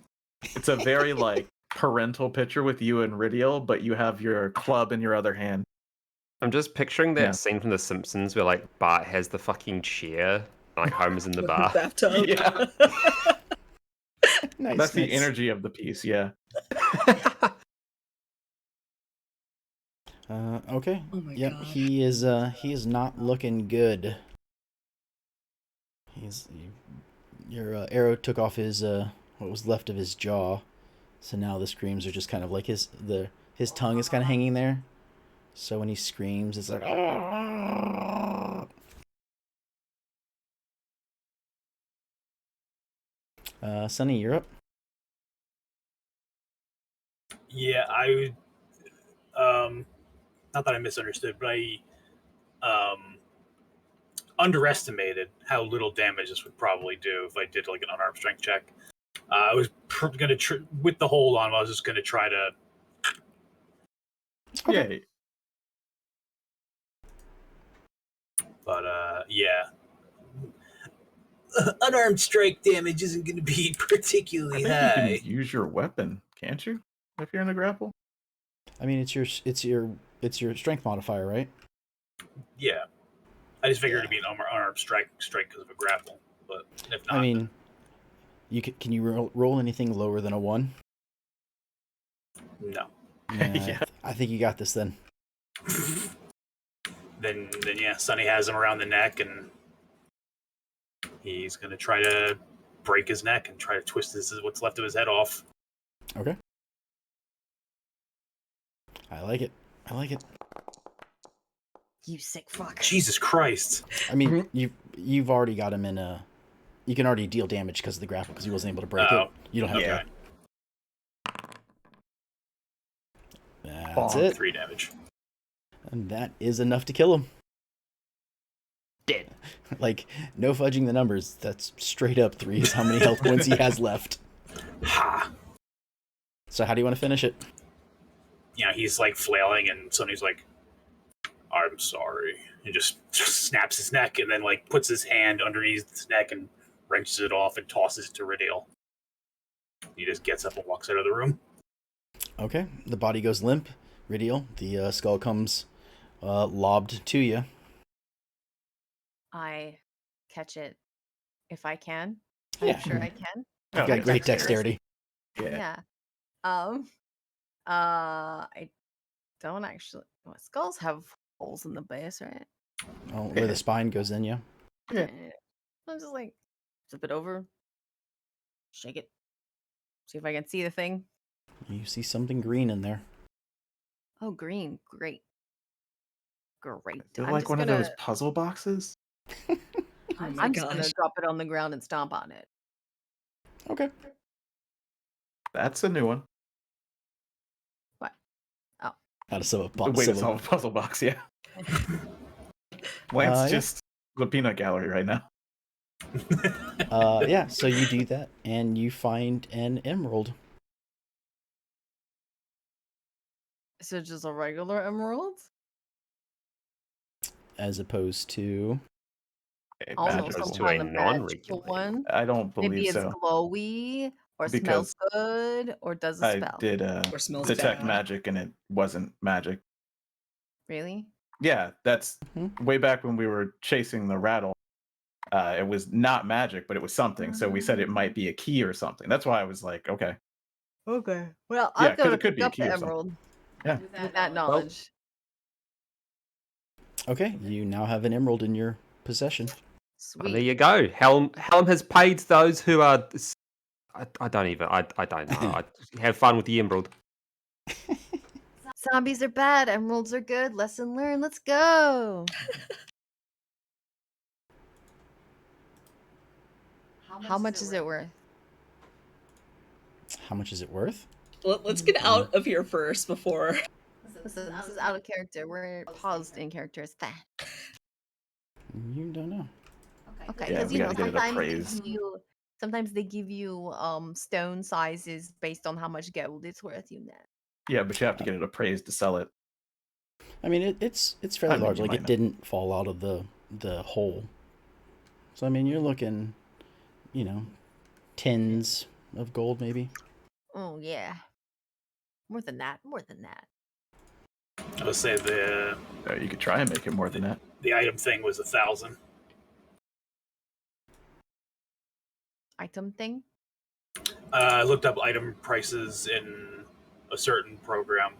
Speaker 5: It's a very like parental picture with you and Ridiel, but you have your club in your other hand.
Speaker 4: I'm just picturing that
Speaker 5: Yeah.
Speaker 4: scene from The Simpsons where like Bart has the fucking chair, like Homer's in the
Speaker 3: With
Speaker 4: bar.
Speaker 3: bathtub.
Speaker 5: Yeah.
Speaker 1: Nice.
Speaker 5: That's the
Speaker 1: nice.
Speaker 5: energy of the piece, yeah.
Speaker 1: Okay.
Speaker 3: Oh my
Speaker 1: Yep.
Speaker 3: gosh.
Speaker 1: He is not looking good. Your arrow took off his what was left of his jaw, so now the screams are just kind of like his tongue is kind of hanging there. So when he screams, it's like. Sonny, you're up.
Speaker 7: Yeah, not that I misunderstood, but I underestimated how little damage this would probably do if I did like an unarmed strength check. I was gonna with the hold on. I was just gonna try to.
Speaker 5: Yeah.
Speaker 7: But yeah, unarmed strike damage isn't going to be
Speaker 5: I
Speaker 7: particularly
Speaker 5: think you
Speaker 7: high.
Speaker 5: can use your weapon, can't you? If you're in a grapple?
Speaker 1: I mean, it's your strength modifier, right?
Speaker 7: Yeah, I just figured it'd be an unarmed strike because of a grapple. But if not,
Speaker 1: I mean, can you roll anything lower than a 1?
Speaker 7: no.
Speaker 5: Yeah.
Speaker 1: I think you got this then.
Speaker 7: Then yeah, Sonny has him around the neck, and he's gonna try to break his neck and try to twist what's left of his head off.
Speaker 1: Okay. I like it.
Speaker 2: You sick fuck.
Speaker 7: Jesus Christ!
Speaker 1: I mean, you've already got him in a. You can already deal damage because of the grapple because he wasn't able to break it. You don't have
Speaker 7: Okay,
Speaker 1: to. That's
Speaker 5: Bonk.
Speaker 1: it.
Speaker 7: 3 damage.
Speaker 1: And that is enough to kill him.
Speaker 4: Dead.
Speaker 1: Like, no fudging the numbers. That's straight up 3 is how many health points he has left.
Speaker 7: Ha!
Speaker 1: So how do you want to finish it?
Speaker 7: You know, he's like flailing, and Sonny's like, "I'm sorry." He just snaps his neck, and then like puts his hand underneath his neck and wrenches it off and tosses it to Riddale. He just gets up and walks out of the room.
Speaker 1: Okay, the body goes limp. Ridiel, the skull comes lobbed to you.
Speaker 2: I catch it if I can.
Speaker 1: Yeah.
Speaker 2: I'm sure I can.
Speaker 1: You've got great dexterity.
Speaker 2: Yeah. I don't actually. Well, skulls have holes in the base, right?
Speaker 1: Oh, where the spine goes in, yeah.
Speaker 5: Yeah.
Speaker 2: I'm just like, flip it over, shake it, see if I can see the thing.
Speaker 1: You see something green in there.
Speaker 2: Oh, green, great.
Speaker 5: I feel like one of those puzzle boxes.
Speaker 3: Oh my
Speaker 2: I'm just gonna
Speaker 3: gosh.
Speaker 2: drop it on the ground and stomp on it.
Speaker 1: Okay.
Speaker 5: That's a new one.
Speaker 2: What? Oh,
Speaker 1: How to solve
Speaker 5: The
Speaker 1: a
Speaker 5: way to solve a puzzle box, yeah. Lance
Speaker 1: yeah.
Speaker 5: just the peanut gallery right now.
Speaker 1: Yeah, so you do that, and you find an emerald.
Speaker 2: is it just a regular emerald?
Speaker 1: As opposed to...
Speaker 2: Oh,
Speaker 4: As
Speaker 2: no,
Speaker 4: opposed
Speaker 2: some
Speaker 4: to
Speaker 2: kind
Speaker 4: a
Speaker 2: of magical
Speaker 4: non-regular.
Speaker 2: one.
Speaker 5: I don't
Speaker 2: Maybe
Speaker 5: believe
Speaker 2: it's
Speaker 5: so.
Speaker 2: glowy or
Speaker 5: Because
Speaker 2: smells good or does a
Speaker 5: I
Speaker 2: spell.
Speaker 5: did
Speaker 3: Or smells
Speaker 5: detect
Speaker 3: bad.
Speaker 5: magic and it wasn't magic.
Speaker 2: Really?
Speaker 5: Yeah, that's
Speaker 1: Mhm.
Speaker 5: way back when we were chasing the rattle. It was not magic, but it was something. So we said it might be a key or something. That's why I was like, okay.
Speaker 2: Okay. Well,
Speaker 5: Yeah,
Speaker 2: I'm
Speaker 5: 'cause
Speaker 2: gonna
Speaker 5: it could
Speaker 2: pick
Speaker 5: be a
Speaker 2: up
Speaker 5: key
Speaker 2: the
Speaker 5: or something.
Speaker 2: emerald
Speaker 5: Yeah.
Speaker 2: with that knowledge.
Speaker 1: Okay, you now have an emerald in your possession.
Speaker 4: Well, there
Speaker 2: Sweet.
Speaker 4: you go. Helm has paid those who are. I don't know. I have fun with the emerald.
Speaker 2: Zombies are bad. Emeralds are good. Lesson learned. Let's go. How much is it worth?
Speaker 1: How much is it worth?
Speaker 3: Let's get out of here first before.
Speaker 2: Listen, this is out of character. We're paused in characters.
Speaker 1: You don't know.
Speaker 2: Okay,
Speaker 5: Yeah,
Speaker 2: because
Speaker 5: we
Speaker 2: you know
Speaker 5: gotta get it appraised.
Speaker 2: sometimes they give you stone sizes based on how much gold it's worth. You know.
Speaker 5: Yeah, but you have to get it appraised to sell it.
Speaker 1: I mean, it's fairly
Speaker 5: I mean,
Speaker 1: large.
Speaker 5: you
Speaker 1: Like
Speaker 5: might
Speaker 1: it
Speaker 5: not.
Speaker 1: didn't fall out of the hole. So I mean, you're looking, tens of gold maybe.
Speaker 2: Oh yeah, more than that. More than that.
Speaker 7: I would say
Speaker 5: You could try and make it more than that.
Speaker 7: the item thing was 1,000.
Speaker 2: Item thing.
Speaker 7: I looked up item prices in a certain program,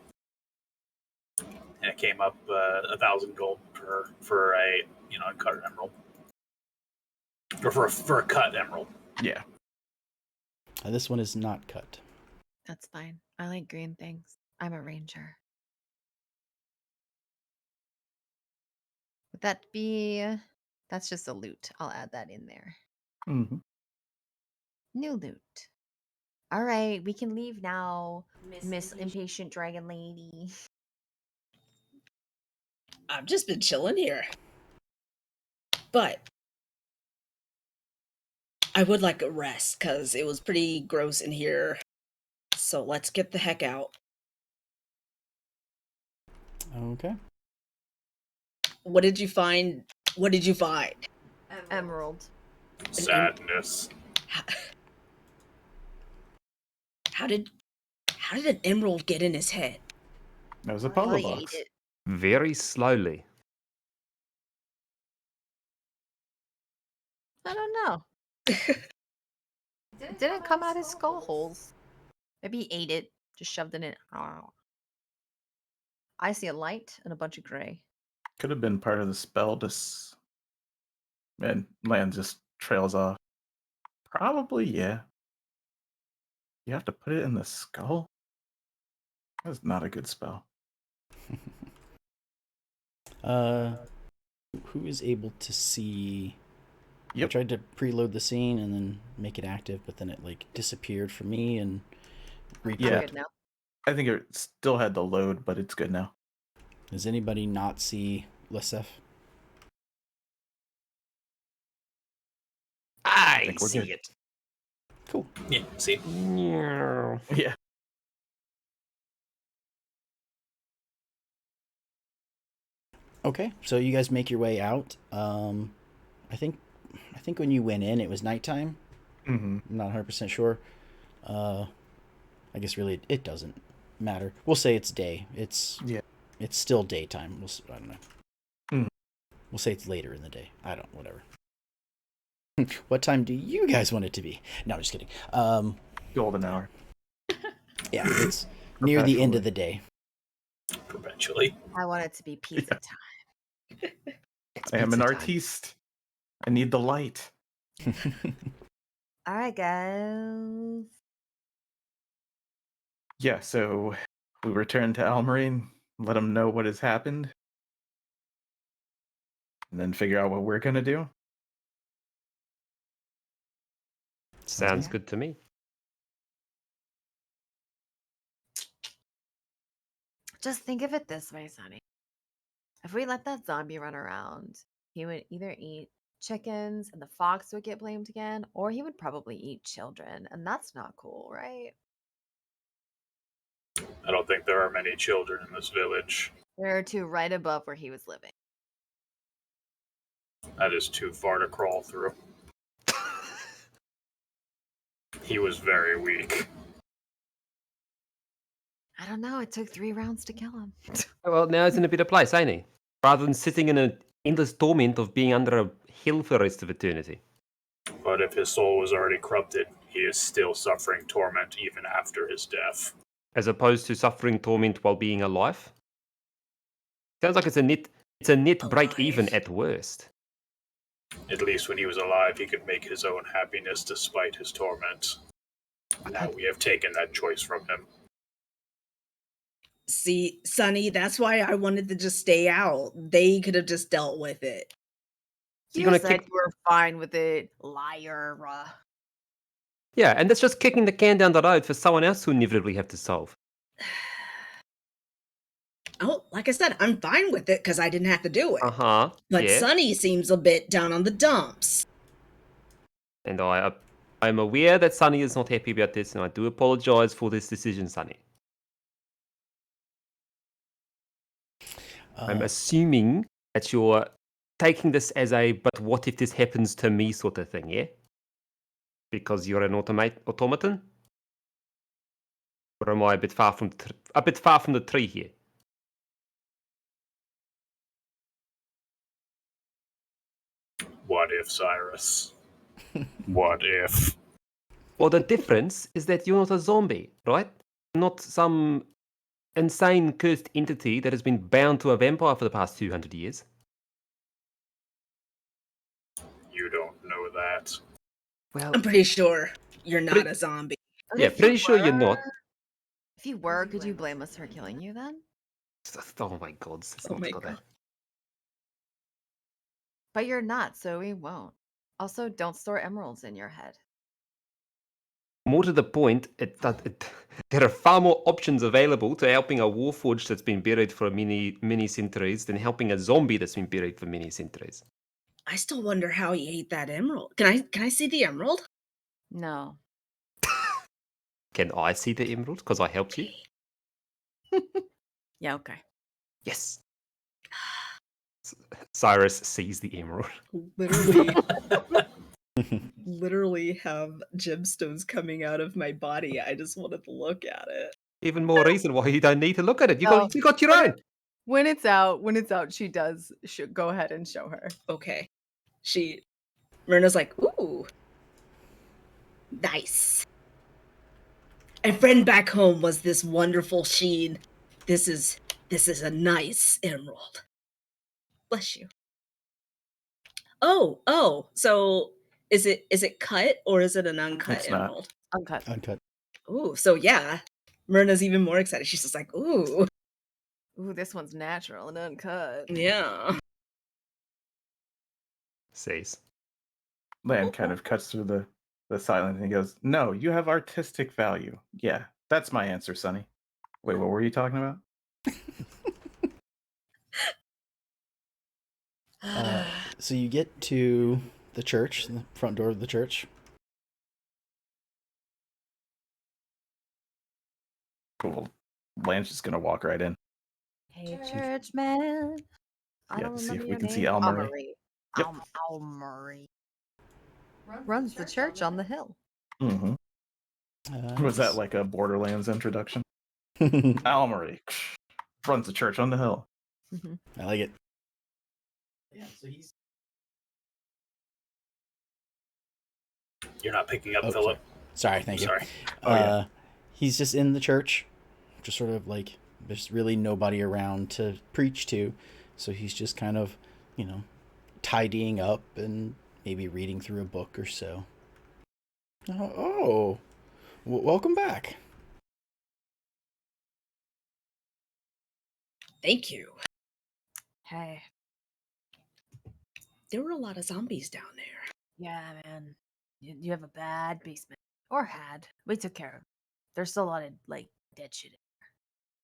Speaker 7: and it came up 1,000 gold for a uncut emerald, or for a cut emerald.
Speaker 5: Yeah.
Speaker 1: This one is not cut.
Speaker 2: That's fine. I like green things. I'm a ranger. Would that be? That's just a loot. I'll add that in there.
Speaker 5: Mm-hmm.
Speaker 2: New loot. All right, we can leave now, Miss Impatient Dragon Lady.
Speaker 6: I've just been chilling here. But I would like a rest because it was pretty gross in here. So let's get the heck out.
Speaker 1: Okay.
Speaker 6: What did you find? What did you find?
Speaker 2: Emerald.
Speaker 7: Sadness.
Speaker 6: How did an emerald get in his head?
Speaker 5: That was a
Speaker 2: Well,
Speaker 5: puzzle
Speaker 2: he ate
Speaker 5: box.
Speaker 2: it.
Speaker 4: Very slowly.
Speaker 2: I don't know. It didn't come out his skull holes. Maybe he ate it, just shoved it in. Oh. I see a light and a bunch of gray.
Speaker 5: Could have been part of the spell. And land just trails off. Probably, yeah. You have to put it in the skull? That's not a good spell.
Speaker 1: Who is able to see?
Speaker 5: Yep.
Speaker 1: I tried to preload the scene and then make it active, but then it disappeared for me and
Speaker 2: I'm
Speaker 5: Yeah.
Speaker 2: good now.
Speaker 5: I think it still had to load, but it's good now.
Speaker 1: Does anybody not see Lesef?
Speaker 4: I
Speaker 5: think we're
Speaker 4: see
Speaker 5: good.
Speaker 4: it.
Speaker 1: Cool.
Speaker 7: Yeah. See.
Speaker 4: Meow.
Speaker 5: Yeah.
Speaker 1: Okay, so you guys make your way out. I think when you went in, it was nighttime.
Speaker 5: Mm-hmm.
Speaker 1: I'm not 100% sure. I guess really it doesn't matter. We'll say it's day. It's still daytime. I don't know.
Speaker 5: Mm.
Speaker 1: We'll say it's later in the day. Whatever. What time do you guys want it to be? No, I'm just kidding.
Speaker 5: Golden hour.
Speaker 1: Yeah, it's near the end of the day.
Speaker 7: Perpetually.
Speaker 2: I want it to be pizza time.
Speaker 5: I am an
Speaker 1: pizza time.
Speaker 5: artiste. I need the light.
Speaker 2: All right, guys.
Speaker 5: Yeah, so we return to Almarine, let them know what has happened, and then figure out what we're going to do.
Speaker 4: Sounds
Speaker 2: Yeah.
Speaker 4: good to me.
Speaker 2: Just think of it this way, Sonny. If we let that zombie run around, he would either eat chickens and the fox would get blamed again, or he would probably eat children, and that's not cool, right?
Speaker 7: I don't think there are many children in this village.
Speaker 2: There are two right above where he was living.
Speaker 7: That is too far to crawl through. He was very weak.
Speaker 2: I don't know. It took 3 rounds to kill him.
Speaker 4: Well, now he's in a better place, ain't he? Rather than sitting in an endless torment of being under a hill for the rest of eternity.
Speaker 7: But if his soul was already corrupted, he is still suffering torment even after his death.
Speaker 4: As opposed to suffering torment while being alive. Sounds like it's a net break even at worst.
Speaker 7: At least when he was alive, he could make his own happiness despite his torment. Now we have taken that choice from him.
Speaker 6: See, Sonny, that's why I wanted to just stay out. They could have just dealt with it.
Speaker 4: So
Speaker 2: You
Speaker 4: you're gonna
Speaker 2: said
Speaker 4: kick
Speaker 2: you were fine with it, liar.
Speaker 4: Yeah, and that's just kicking the can down the road for someone else to inevitably have to solve.
Speaker 6: Oh, like I said, I'm fine with it because I didn't have to do it.
Speaker 4: Uh-huh.
Speaker 6: But
Speaker 4: Yeah.
Speaker 6: Sunny seems a bit down on the dumps.
Speaker 4: And I'm aware that Sunny is not happy about this, and I do apologize for this decision, Sunny. I'm assuming that you're taking this as a "but what if this happens to me" sort of thing, yeah? Because you're an automaton? Or am I a bit far from the tree here?
Speaker 7: What if, Cyrus? What if?
Speaker 4: Well, the difference is that you're not a zombie, right? Not some insane cursed entity that has been bound to a vampire for the past 200 years.
Speaker 7: You don't know that.
Speaker 4: Well,
Speaker 6: I'm pretty sure you're not a zombie.
Speaker 2: But
Speaker 4: yeah,
Speaker 2: if you
Speaker 4: pretty sure you're not.
Speaker 2: were- If you were, could you blame us for killing you then?
Speaker 4: Oh my god, it's
Speaker 3: Oh
Speaker 4: not
Speaker 3: my
Speaker 4: got
Speaker 3: God.
Speaker 4: that.
Speaker 2: But you're not, so we won't. Also, don't store emeralds in your head.
Speaker 4: More to the point, there are far more options available to helping a warforged that's been buried for many centuries than helping a zombie that's been buried for many centuries.
Speaker 6: I still wonder how he ate that emerald. Can I see the emerald?
Speaker 2: No.
Speaker 4: Can I see the emerald because I helped you?
Speaker 2: Yeah, okay.
Speaker 4: Yes. Cyrus sees the emerald.
Speaker 3: Literally, literally have gemstones coming out of my body. I just wanted to look at it.
Speaker 4: Even more reason why you don't need to look at it. You
Speaker 2: Oh,
Speaker 4: got your own.
Speaker 2: When it's out, she does go ahead and show her.
Speaker 6: Okay. Myrna's like, ooh. Nice. A friend back home was this wonderful sheen. This is a nice emerald. Bless you. Oh. So is it cut or is it an uncut
Speaker 5: It's not.
Speaker 6: emerald?
Speaker 2: Uncut.
Speaker 1: Uncut.
Speaker 6: Ooh, so yeah. Myrna's even more excited. She's just like, ooh.
Speaker 2: Ooh, this one's natural and uncut.
Speaker 6: Yeah.
Speaker 4: Says.
Speaker 5: Land kind of cuts through the silence and he goes, "No, you have artistic value." Yeah, that's my answer, Sonny. Wait, what were you talking about?
Speaker 1: So you get to the church, the front door of the church.
Speaker 5: Cool. Blanche is gonna walk right in.
Speaker 2: Hey, church man. I
Speaker 5: Yeah,
Speaker 2: don't
Speaker 5: to see if
Speaker 2: remember
Speaker 5: we
Speaker 2: your
Speaker 5: can see
Speaker 2: name.
Speaker 5: Almarie. Yep.
Speaker 2: Almarie. Runs the church on the hill.
Speaker 5: Mm-hmm. Was that like a Borderlands introduction? Almarie runs the church on the hill.
Speaker 1: I like it. Yeah, so he's.
Speaker 7: You're not picking up,
Speaker 1: Oh,
Speaker 7: Philip.
Speaker 1: Sorry, thank you.
Speaker 7: Sorry.
Speaker 5: Oh, yeah.
Speaker 1: He's just in the church, just sort of like there's really nobody around to preach to, so he's just kind of, tidying up and maybe reading through a book or so. Welcome back.
Speaker 6: Thank you.
Speaker 2: Hey.
Speaker 6: There were a lot of zombies down there.
Speaker 2: Yeah, man. You have a bad basement. Or had. We took care of it. There's still a lot of, dead shit in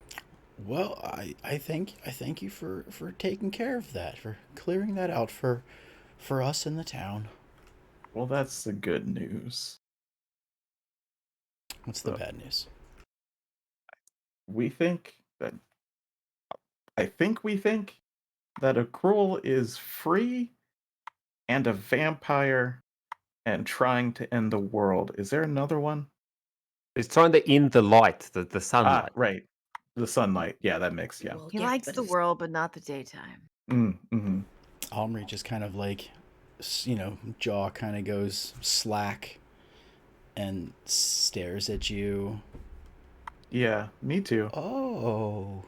Speaker 2: there.
Speaker 1: Well, I thank you for taking care of that, for clearing that out for us in the town.
Speaker 5: Well, that's the good news.
Speaker 1: What's the bad news?
Speaker 5: We think that Akruel is free and a vampire and trying to end the world. Is there another one?
Speaker 4: It's trying to end the light, the sunlight.
Speaker 5: Right. The sunlight. Yeah, that makes, yeah.
Speaker 6: Well,
Speaker 2: He
Speaker 6: yeah,
Speaker 2: likes
Speaker 6: but
Speaker 2: the
Speaker 6: if-
Speaker 2: world, but not the daytime.
Speaker 5: Mm-hmm.
Speaker 1: Almarie just kind of jaw kind of goes slack and stares at you.
Speaker 5: Yeah, me too.
Speaker 1: Oh.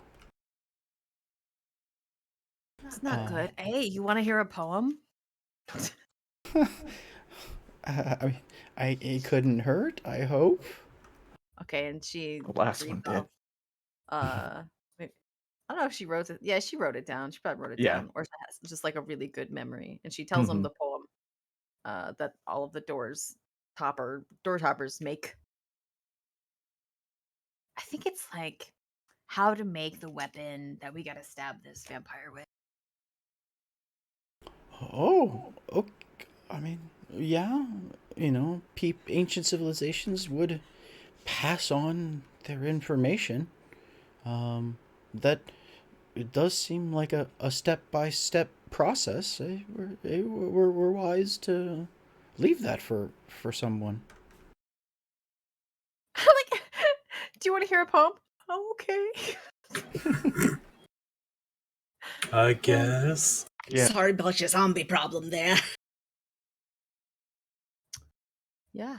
Speaker 2: It's not good. Hey, you want to hear a poem?
Speaker 1: It couldn't hurt, I hope.
Speaker 2: Okay, and she
Speaker 5: The last one
Speaker 2: reads
Speaker 5: did.
Speaker 2: off, I don't know if she wrote it. Yeah, she wrote it down. She probably wrote it
Speaker 5: Yeah.
Speaker 2: down, or she has just like a really good memory. And she tells him the poem that all of the doors door toppers make. I think it's like how to make the weapon that we gotta stab this vampire with.
Speaker 1: Oh, okay. I mean, yeah, ancient civilizations would pass on their information. That it does seem like a step-by-step process. We're wise to leave that for someone.
Speaker 2: Like, do you want to hear a poem? Oh, okay.
Speaker 7: I guess.
Speaker 5: Yeah.
Speaker 6: Sorry about your zombie problem there.
Speaker 2: Yeah.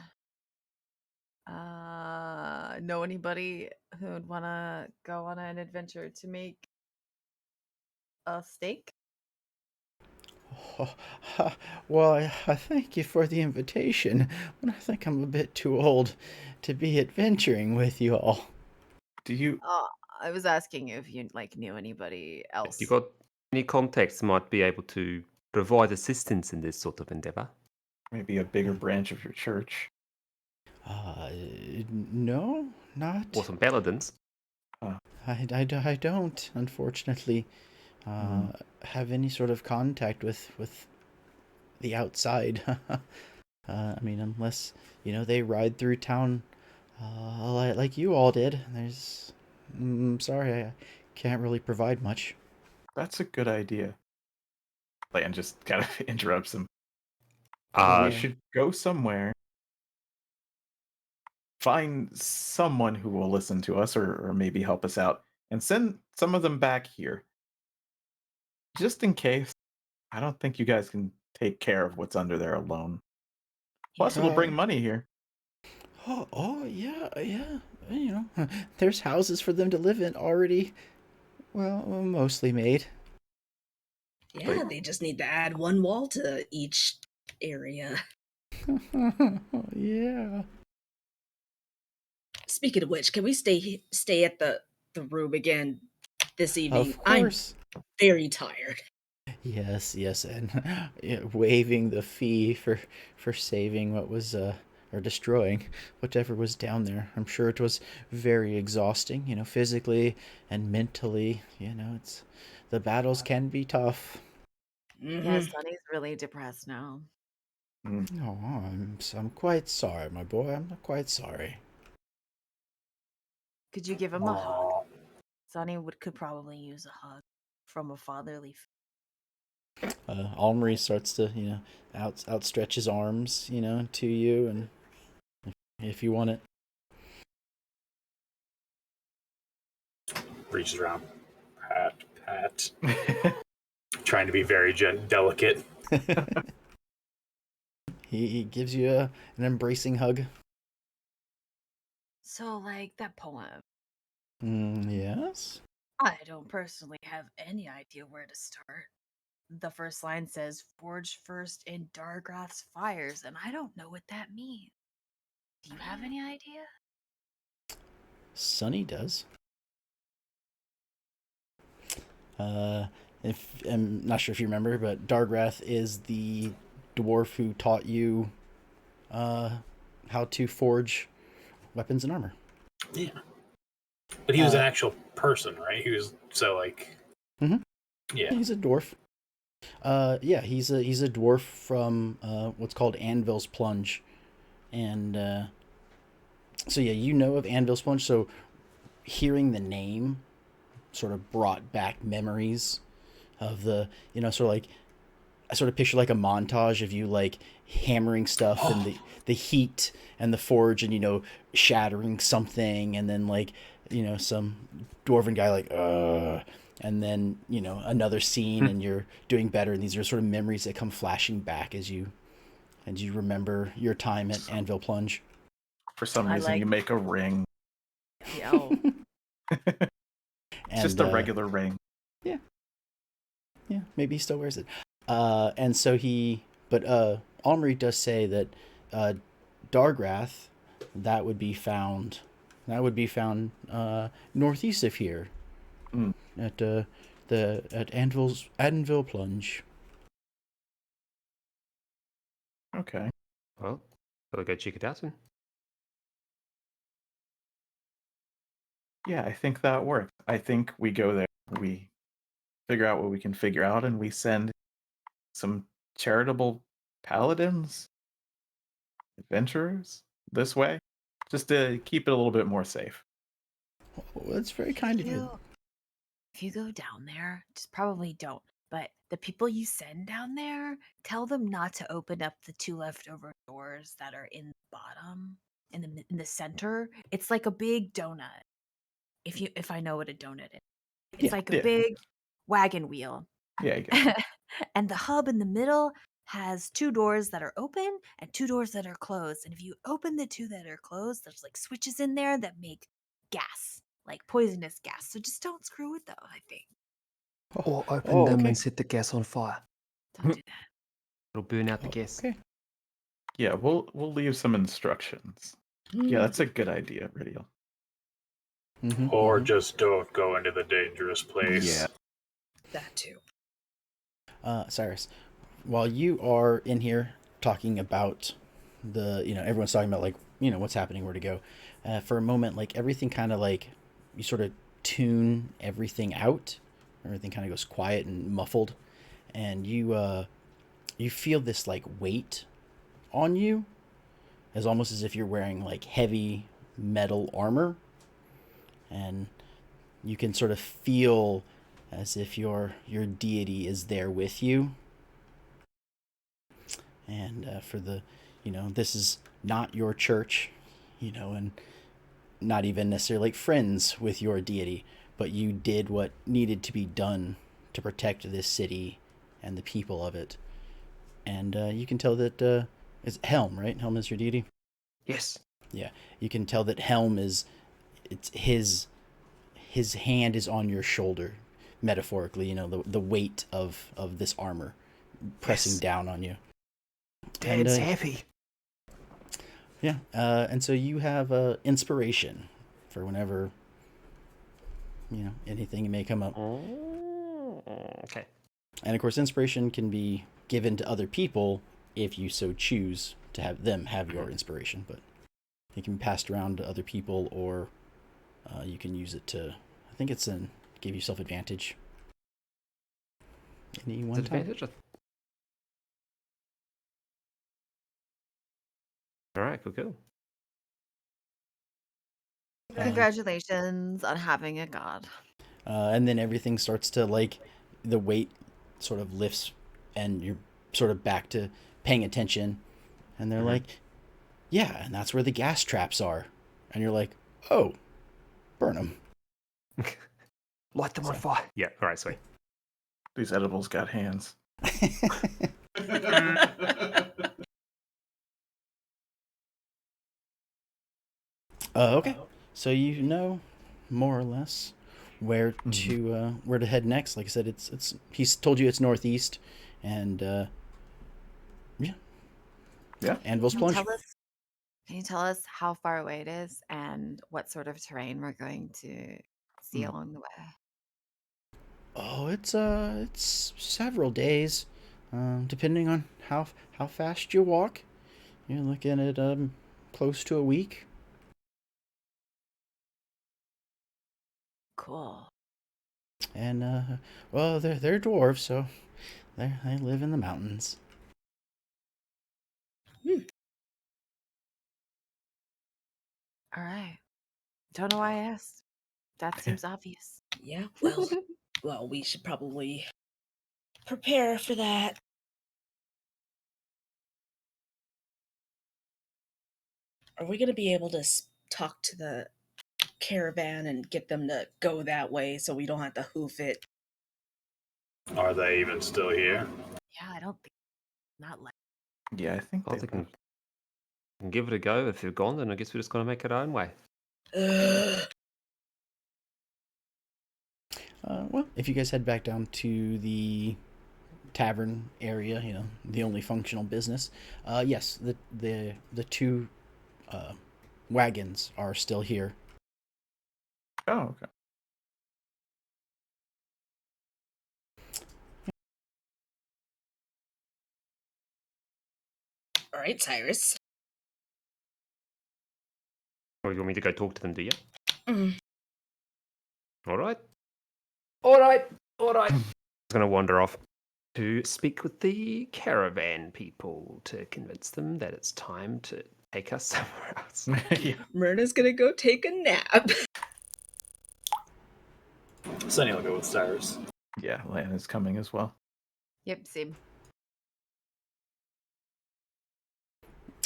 Speaker 2: Know anybody who would want to go on an adventure to make a steak?
Speaker 1: Well, I thank you for the invitation, but I think I'm a bit too old to be adventuring with you all.
Speaker 5: Do you?
Speaker 2: I was asking if you knew anybody else.
Speaker 4: You got any contacts might be able to provide assistance in this sort of endeavor?
Speaker 5: Maybe a bigger branch of your church.
Speaker 1: No, not.
Speaker 4: Or some paladins?
Speaker 1: I don't, unfortunately, have any sort of contact with the outside. I mean, unless, they ride through town like you all did. Sorry, I can't really provide much.
Speaker 5: That's a good idea. Lan just kind of interrupts him.
Speaker 4: Uh,
Speaker 5: We should go somewhere, find someone who will listen to us or maybe help us out, and send some of them back here. Just in case. I don't think you guys can take care of what's under there alone. Plus, it'll bring money here.
Speaker 1: Yeah. There's houses for them to live in already, well, mostly made.
Speaker 6: Yeah, they just need to add one wall to each area.
Speaker 1: Yeah.
Speaker 6: Speaking of which, can we stay at the room again this evening?
Speaker 1: Of course.
Speaker 6: I'm very tired.
Speaker 1: Yes, and waiving the fee for saving what was or destroying whatever was down there. I'm sure it was very exhausting, physically and mentally. It's the battles can be tough.
Speaker 2: Yeah, Sonny's really depressed now.
Speaker 1: Oh, I'm quite sorry, my boy. I'm quite sorry.
Speaker 2: Could you give him a hug? Sonny could probably use a hug from a fatherly.
Speaker 1: Almri starts to, outstretch his arms, to you, and if you want it.
Speaker 7: Reaches around. Pat. Trying to be very delicate.
Speaker 1: He gives you an embracing hug.
Speaker 2: So, that poem.
Speaker 1: Yes?
Speaker 2: I don't personally have any idea where to start. The first line says, "Forge first in Dargath's fires," and I don't know what that means. Do you have any idea?
Speaker 1: Sonny does. I'm not sure if you remember, but Dargath is the dwarf who taught you how to forge weapons and armor.
Speaker 7: Yeah. But he was an actual person, right? He was Yeah.
Speaker 1: He's a dwarf. He's a dwarf from what's called Anvil's Plunge, and so of Anvil's Plunge. So hearing the name sort of brought back memories of the I sort of picture like a montage of you hammering stuff and the heat and the forge and shattering something, and then some dwarven guy and then another scene and you're doing better, and these are sort of memories that come flashing back as you remember your time at Anvil Plunge.
Speaker 5: For some reason, you make a ring.
Speaker 2: Yeah.
Speaker 5: It's just a regular ring.
Speaker 1: Yeah, maybe he still wears it. And so Almri does say that Dargath that would be found northeast of here, at Anvil Plunge.
Speaker 5: Okay.
Speaker 4: Well, Shall we go check it out then?
Speaker 5: Yeah, I think that works. I think we go there, we figure out what we can figure out, and we send some charitable paladins, adventurers this way, just to keep it a little bit more safe.
Speaker 1: Oh, that's very kind of you.
Speaker 2: If you go down there, just probably don't. But the people you send down there, tell them not to open up the 2 leftover doors that are in the bottom, in the center. It's like a big donut. If I know what a donut is, it's
Speaker 1: Yeah,
Speaker 2: like a
Speaker 5: yeah.
Speaker 2: big wagon wheel.
Speaker 5: Yeah, you got it.
Speaker 2: And the hub in the middle has 2 doors that are open and 2 doors that are closed. And if you open the 2 that are closed, there's like switches in there that make gas, like poisonous gas. So just don't screw with those, I think.
Speaker 8: Or open
Speaker 1: Oh,
Speaker 8: them
Speaker 1: okay.
Speaker 8: and set the gas on fire.
Speaker 2: Don't do that.
Speaker 4: It'll burn out the gas.
Speaker 1: Okay.
Speaker 5: Yeah, we'll leave some instructions. Yeah, that's a good idea, Ridial.
Speaker 1: Mhm,
Speaker 7: Or
Speaker 1: mhm.
Speaker 7: just don't go into the dangerous place.
Speaker 5: Yeah.
Speaker 6: That too.
Speaker 1: Cyrus, while you are in here talking about everyone's talking about like, what's happening, where to go, for a moment, like everything kind of like, you sort of tune everything out, everything kind of goes quiet and muffled, and you feel this like weight on you, as almost as if you're wearing like heavy metal armor, and you can sort of feel as if your deity is there with you. And for the, this is not your church, and not even necessarily like friends with your deity, but you did what needed to be done to protect this city and the people of it. And you can tell that it's Helm, right? Helm is your deity?
Speaker 8: Yes.
Speaker 1: Yeah. You can tell that Helm it's his hand is on your shoulder, metaphorically, the weight of this armor pressing
Speaker 8: Yes.
Speaker 1: down on you.
Speaker 8: Dad's
Speaker 1: And,
Speaker 8: happy.
Speaker 1: Yeah, and so you have inspiration for whenever, anything may come up.
Speaker 4: Oh, okay.
Speaker 1: And of course, inspiration can be given to other people if you so choose to have them have your inspiration, but it can be passed around to other people, or you can use it to, I think it's give yourself advantage. Any one time.
Speaker 4: Disadvantage? All right, cool.
Speaker 2: Congratulations on having a god.
Speaker 1: And then everything starts to like, the weight sort of lifts, and you're sort of back to paying attention. And they're like, yeah, and that's where the gas traps are. And you're like, oh, burn them.
Speaker 8: Light them on fire.
Speaker 4: Yeah, all right, sweet.
Speaker 5: These edibles got hands.
Speaker 1: Okay, so you know more or less where to head next. Like I said, it's he's told you it's northeast, and Anvil's Plunge.
Speaker 2: Can you tell us how far away it is and what sort of terrain we're going to see along the way?
Speaker 1: Oh, it's several days, depending on how fast you walk. You're looking at close to a week.
Speaker 2: Cool.
Speaker 1: And well, they're dwarves, so they live in the mountains.
Speaker 2: All right. Don't know why I asked. That seems obvious.
Speaker 6: Yeah, well, we should probably prepare for that. Are we going to be able to talk to the caravan and get them to go that way so we don't have to hoof it?
Speaker 7: Are they even still here?
Speaker 2: Yeah, I don't think not like
Speaker 5: Yeah, I think
Speaker 4: Well,
Speaker 5: they
Speaker 4: they can
Speaker 5: left.
Speaker 4: give it a go. If they're gone, then I guess we're just going to make it our own way.
Speaker 6: Ugh.
Speaker 1: Well, if you guys head back down to the tavern area, the only functional business, yes, the 2 wagons are still here.
Speaker 5: Oh, okay.
Speaker 6: All right, Cyrus.
Speaker 4: Or you want me to go talk to them, do you?
Speaker 6: Mm.
Speaker 4: All right. All right. All right. I was going to wander off to speak with the caravan people to convince them that it's time to take us somewhere else.
Speaker 5: Yeah.
Speaker 3: Myrna's gonna go take a nap.
Speaker 7: Sunny will go with Cyrus.
Speaker 5: Yeah, Lan is coming as well.
Speaker 2: Yep, same.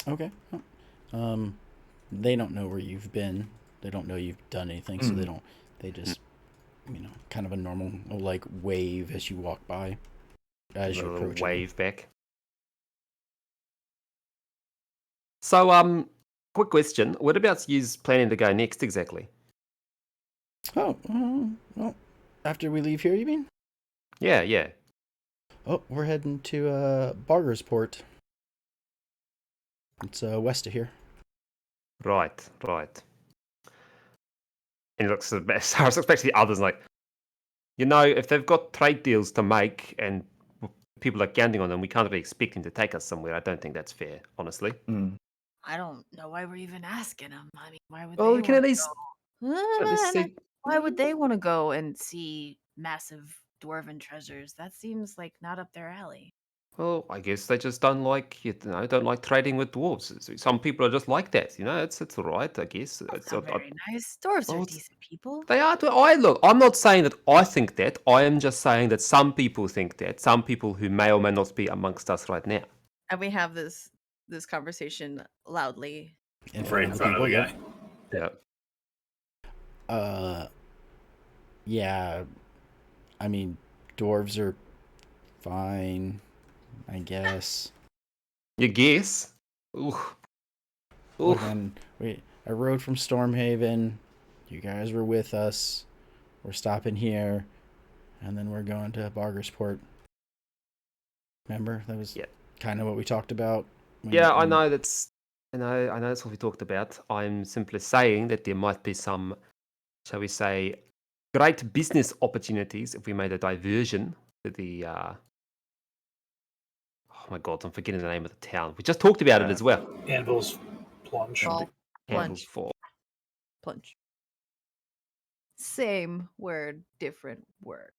Speaker 1: Okay. They don't know where you've been. They don't know you've done anything, so they just, kind of a normal, like, wave as you walk by, as you
Speaker 4: A little
Speaker 1: approach.
Speaker 4: wave back. So, quick question. What about you planning to go next exactly?
Speaker 1: Oh, well, after we leave here, you mean?
Speaker 4: Yeah.
Speaker 1: Oh, we're heading to Bargersport. It's west of here.
Speaker 4: Right. And he looks at Cyrus looks back to the others like, if they've got trade deals to make and people are counting on them, we can't really expect them to take us somewhere. I don't think that's fair, honestly.
Speaker 5: Mm.
Speaker 2: I don't know why we're even asking them. I mean, why would
Speaker 4: Well,
Speaker 2: they
Speaker 4: we can
Speaker 2: want
Speaker 4: at
Speaker 2: to
Speaker 4: least
Speaker 2: go?
Speaker 4: see.
Speaker 2: Why would they want to go and see massive dwarven treasures? That seems like not up their alley.
Speaker 4: Well, I guess they just don't like trading with dwarves. Some people are just like that. It's all right, I guess.
Speaker 2: That's not very nice. Dwarves are
Speaker 4: well,
Speaker 2: decent people.
Speaker 4: They are. I'm not saying that I think that. I am just saying that some people think that. Some people who may or may not be amongst us right now.
Speaker 2: And we have this conversation loudly.
Speaker 7: Right in front of the guy.
Speaker 4: Yeah.
Speaker 1: Yeah. I mean, dwarves are fine, I guess.
Speaker 4: You guess?
Speaker 1: Look, man, I rode from Stormhaven. You guys were with us. We're stopping here, and then we're going to Bargersport. Remember, that was kind of what we talked about.
Speaker 4: I know that's. I know that's what we talked about. I'm simply saying that there might be some, shall we say, great business opportunities if we made a diversion to the. Oh my God, I'm forgetting the name of the town. We just talked about it as well.
Speaker 7: Anvil's Plunge.
Speaker 4: Anvil's Fall.
Speaker 2: Plunge. Same word, different word.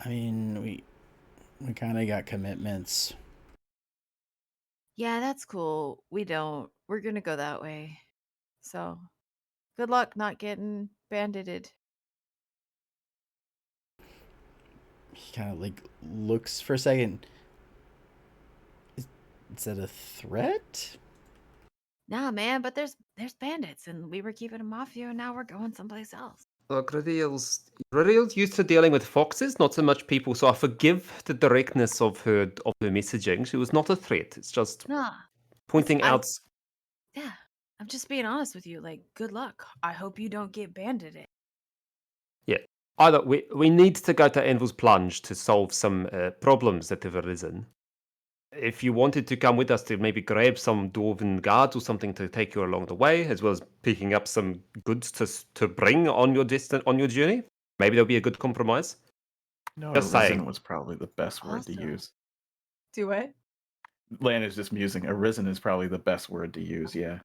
Speaker 1: I mean, we kind of got commitments.
Speaker 2: Yeah, that's cool. We don't. We're gonna go that way. So, good luck not getting bandited.
Speaker 1: He kind of like looks for a second. Is that a threat?
Speaker 2: Nah, man, but there's bandits, and we were keeping them off you, and now we're going someplace else.
Speaker 4: Look, Radiel's used to dealing with foxes, not so much people, so I forgive the directness of her messaging. She was not a threat. It's just
Speaker 2: Nah,
Speaker 4: pointing out.
Speaker 2: Yeah, I'm just being honest with you. Like, good luck. I hope you don't get bandited.
Speaker 4: Yeah. Either we need to go to Anvil's Plunge to solve some problems that have arisen. If you wanted to come with us to maybe grab some dwarven guards or something to take you along the way, as well as picking up some goods to bring on your journey, maybe there'll be a good compromise.
Speaker 5: No,
Speaker 4: Just
Speaker 5: arisen
Speaker 4: saying.
Speaker 5: was probably the best word to use.
Speaker 2: Do what?
Speaker 5: Lan is just musing. Arisen is probably the best word to use, yeah.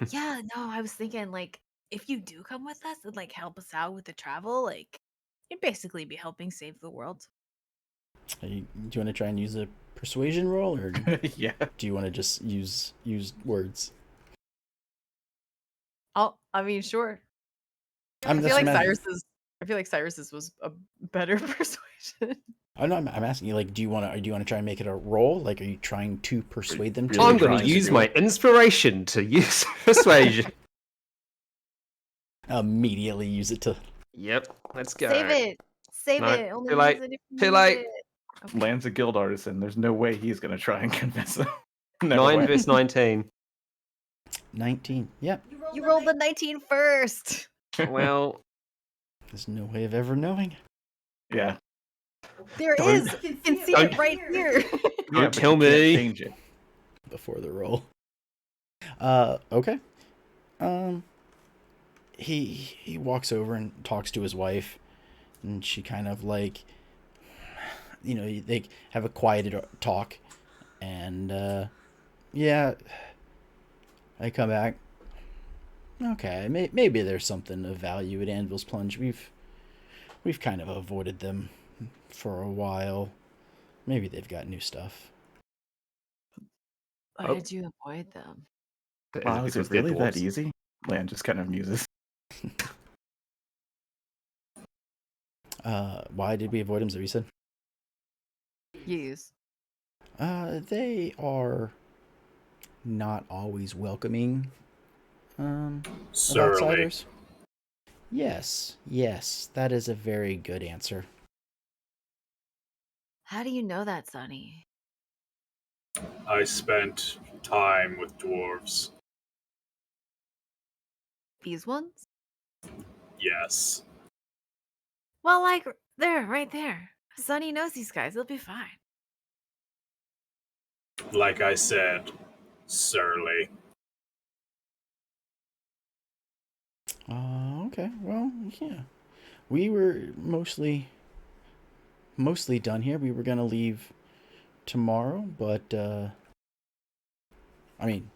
Speaker 2: Yeah, no, I was thinking, like, if you do come with us and, like, help us out with the travel, like, you'd basically be helping save the world.
Speaker 1: Do you want to try and use a persuasion roll, or
Speaker 5: Yeah.
Speaker 1: do you want to just use words?
Speaker 2: I mean, sure.
Speaker 1: I
Speaker 2: feel like Cyrus's was a better persuasion.
Speaker 1: Oh no, I'm asking you. Like, do you want to try and make it a roll? Like, are you trying to persuade them to?
Speaker 5: Really
Speaker 4: I'm going
Speaker 5: trying
Speaker 4: to
Speaker 5: to
Speaker 4: use
Speaker 5: do
Speaker 4: my
Speaker 5: it.
Speaker 4: inspiration to use persuasion.
Speaker 1: Immediately use it to.
Speaker 4: Yep, let's go.
Speaker 2: Save
Speaker 4: No,
Speaker 2: it. Only
Speaker 4: too late.
Speaker 2: use it if you
Speaker 4: Too
Speaker 2: need
Speaker 4: late.
Speaker 2: it. Okay.
Speaker 5: Lan's a guild artisan. There's no way he's going to try and convince them. No
Speaker 4: 9
Speaker 5: way.
Speaker 4: verse 19.
Speaker 1: 19. Yep.
Speaker 2: You rolled the 19 first.
Speaker 4: Well,
Speaker 1: There's no way of ever knowing.
Speaker 5: Yeah.
Speaker 2: There
Speaker 4: Don't-
Speaker 2: is. You can see it right here.
Speaker 5: Yeah, but
Speaker 4: tell
Speaker 5: you can't
Speaker 4: me.
Speaker 5: change it.
Speaker 1: Before the roll. Okay. He walks over and talks to his wife, and she kind of like, they have a quieted talk, and yeah, I come back. Okay, maybe there's something of value at Anvil's Plunge. We've kind of avoided them for a while. Maybe they've got new stuff.
Speaker 2: Why
Speaker 5: Oh.
Speaker 2: did you avoid them?
Speaker 4: Is
Speaker 5: Wow,
Speaker 4: it
Speaker 5: is
Speaker 4: because
Speaker 5: it
Speaker 4: they're
Speaker 5: really that
Speaker 4: dwarves?
Speaker 5: easy? Land just kind of muses.
Speaker 1: Why did we avoid them? Is that what you said?
Speaker 2: Use.
Speaker 1: They are not always welcoming of
Speaker 7: Surly.
Speaker 1: outsiders. Yes, that is a very good answer.
Speaker 2: How do you know that, Sonny?
Speaker 7: I spent time with dwarves.
Speaker 2: These ones?
Speaker 7: Yes.
Speaker 2: Well, like, there, right there. Sonny knows these guys. He'll be fine.
Speaker 7: Like I said, surly.
Speaker 1: Okay. Well, yeah. We were mostly done here. We were gonna leave tomorrow, but I mean,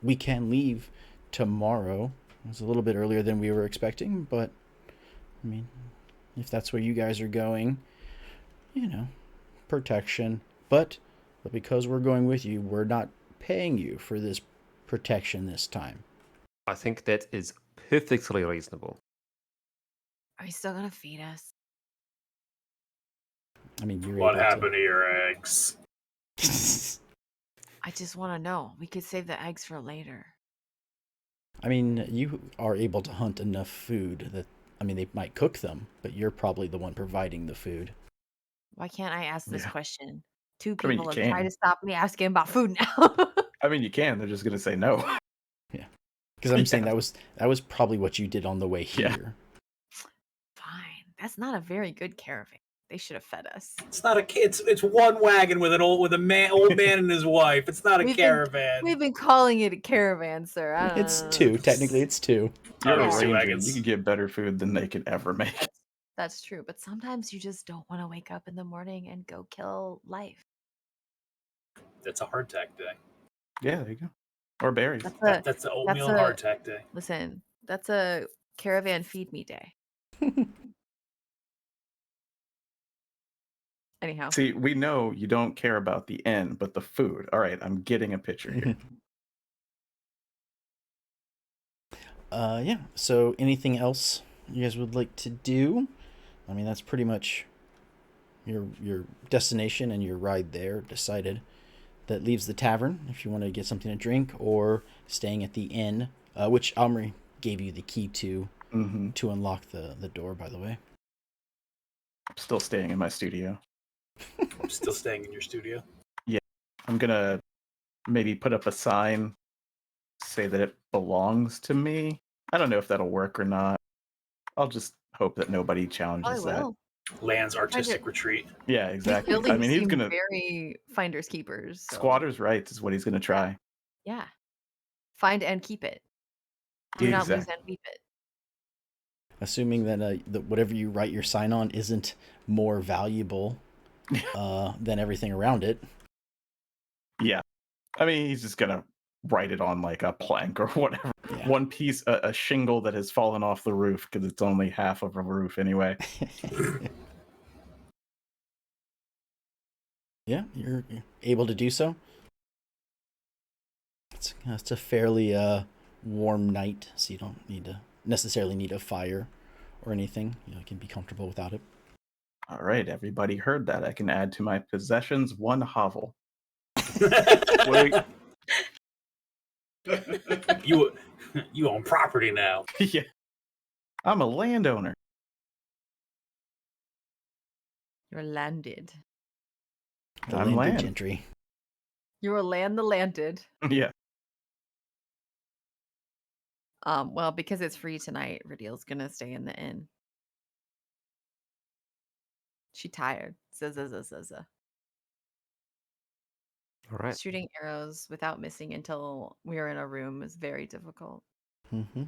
Speaker 1: we can leave tomorrow. It was a little bit earlier than we were expecting, but I mean, if that's where you guys are going, protection. But because we're going with you, we're not paying you for this protection this time.
Speaker 4: I think that is perfectly reasonable.
Speaker 2: Are you still gonna feed us?
Speaker 1: I mean, you're
Speaker 7: What
Speaker 1: able
Speaker 7: happened to your eggs?
Speaker 2: I just want to know. We could save the eggs for later.
Speaker 1: I mean, you are able to hunt enough food that, I mean, they might cook them, but you're probably the one providing the food.
Speaker 2: Why can't I ask this
Speaker 5: Yeah.
Speaker 2: question? Two
Speaker 5: I mean,
Speaker 2: people
Speaker 5: you
Speaker 2: have tried
Speaker 5: can.
Speaker 2: to stop me asking about food now.
Speaker 5: I mean, you can. They're just gonna say no.
Speaker 1: Yeah, because I'm saying
Speaker 5: Yeah.
Speaker 1: that was probably what you did on the way
Speaker 5: Yeah.
Speaker 1: here.
Speaker 2: Fine. That's not a very good caravan. They should have fed us.
Speaker 7: It's not a kid. It's one wagon with old man and his wife. It's not a
Speaker 2: We've
Speaker 7: caravan.
Speaker 2: been calling it a caravan, sir. I don't
Speaker 1: It's
Speaker 2: know.
Speaker 1: two. Technically, it's two.
Speaker 5: You're
Speaker 7: Oh,
Speaker 5: a
Speaker 7: it's two
Speaker 5: ranger.
Speaker 7: wagons.
Speaker 5: You can get better food than they could ever make.
Speaker 2: That's true. But sometimes you just don't want to wake up in the morning and go kill life.
Speaker 7: That's a hardtack day.
Speaker 5: Yeah, there you go. Or berries.
Speaker 7: That's the oatmeal and hardtack day.
Speaker 2: Listen, that's a caravan feed me day. Anyhow.
Speaker 5: See, we know you don't care about the end, but the food. All right, I'm getting a picture here.
Speaker 1: Yeah. So, anything else you guys would like to do? I mean, that's pretty much your destination and your ride there decided. That leaves the tavern if you want to get something to drink, or staying at the inn, which Almri gave you the key to unlock the door. By the way,
Speaker 5: I'm still staying in my studio.
Speaker 7: I'm still staying in your studio.
Speaker 5: Yeah, I'm gonna maybe put up a sign, say that it belongs to me. I don't know if that'll work or not. I'll just hope that nobody challenges that.
Speaker 2: Will.
Speaker 7: Land's artistic retreat.
Speaker 5: Yeah, exactly.
Speaker 2: Buildings
Speaker 5: I mean, he's
Speaker 2: seem
Speaker 5: gonna
Speaker 2: very finders keepers. So.
Speaker 5: squatters' rights is what he's gonna try.
Speaker 2: Yeah. Find and keep it. Do not lose
Speaker 5: Exactly.
Speaker 2: and keep it.
Speaker 1: assuming that whatever you write your sign on isn't more valuable than everything around it.
Speaker 5: Yeah, I mean, he's just gonna write it on like a plank or whatever.
Speaker 1: Yeah.
Speaker 5: One piece, a shingle that has fallen off the roof because it's only half of a roof anyway.
Speaker 1: Yeah, you're able to do so. It's a fairly warm night, so you don't necessarily need a fire or anything. You can be comfortable without it.
Speaker 5: All right, everybody heard that. I can add to my possessions 1 hovel.
Speaker 7: Wait. You own property now.
Speaker 5: Yeah, I'm a landowner.
Speaker 2: You're landed.
Speaker 1: The
Speaker 5: I'm
Speaker 1: landed
Speaker 5: land.
Speaker 1: gentry.
Speaker 2: You're the landed.
Speaker 5: Yeah.
Speaker 2: Well, because it's free tonight, Ridiel's gonna stay in the inn. She tired. Zaza.
Speaker 4: All right.
Speaker 2: Shooting arrows without missing until we are in a room is very difficult.
Speaker 1: Mm-hmm.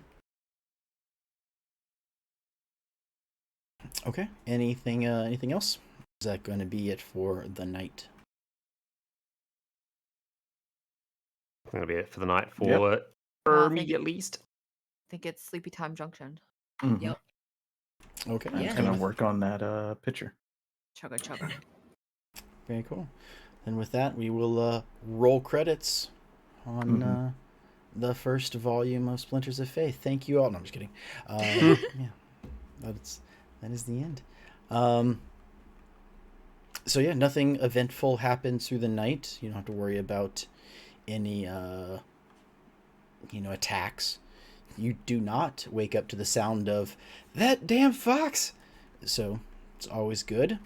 Speaker 1: Okay. Anything else? Is that going to be it for the night?
Speaker 4: That'll be it for the night for
Speaker 2: I
Speaker 4: for
Speaker 2: think
Speaker 4: me at least.
Speaker 2: I think it's Sleepy Time Junction.
Speaker 5: Mhm.
Speaker 6: Yep.
Speaker 1: Okay.
Speaker 5: I'm
Speaker 6: Yeah.
Speaker 5: just gonna work on that picture.
Speaker 2: Chugga chugga.
Speaker 1: Very cool. And with that, we will roll credits on
Speaker 5: Mhm.
Speaker 1: The first volume of Splinters of Faith. Thank you all. No, I'm just kidding. Yeah, that is the end. So yeah, nothing eventful happens through the night. You don't have to worry about any attacks. You do not wake up to the sound of that damn fox. So it's always good.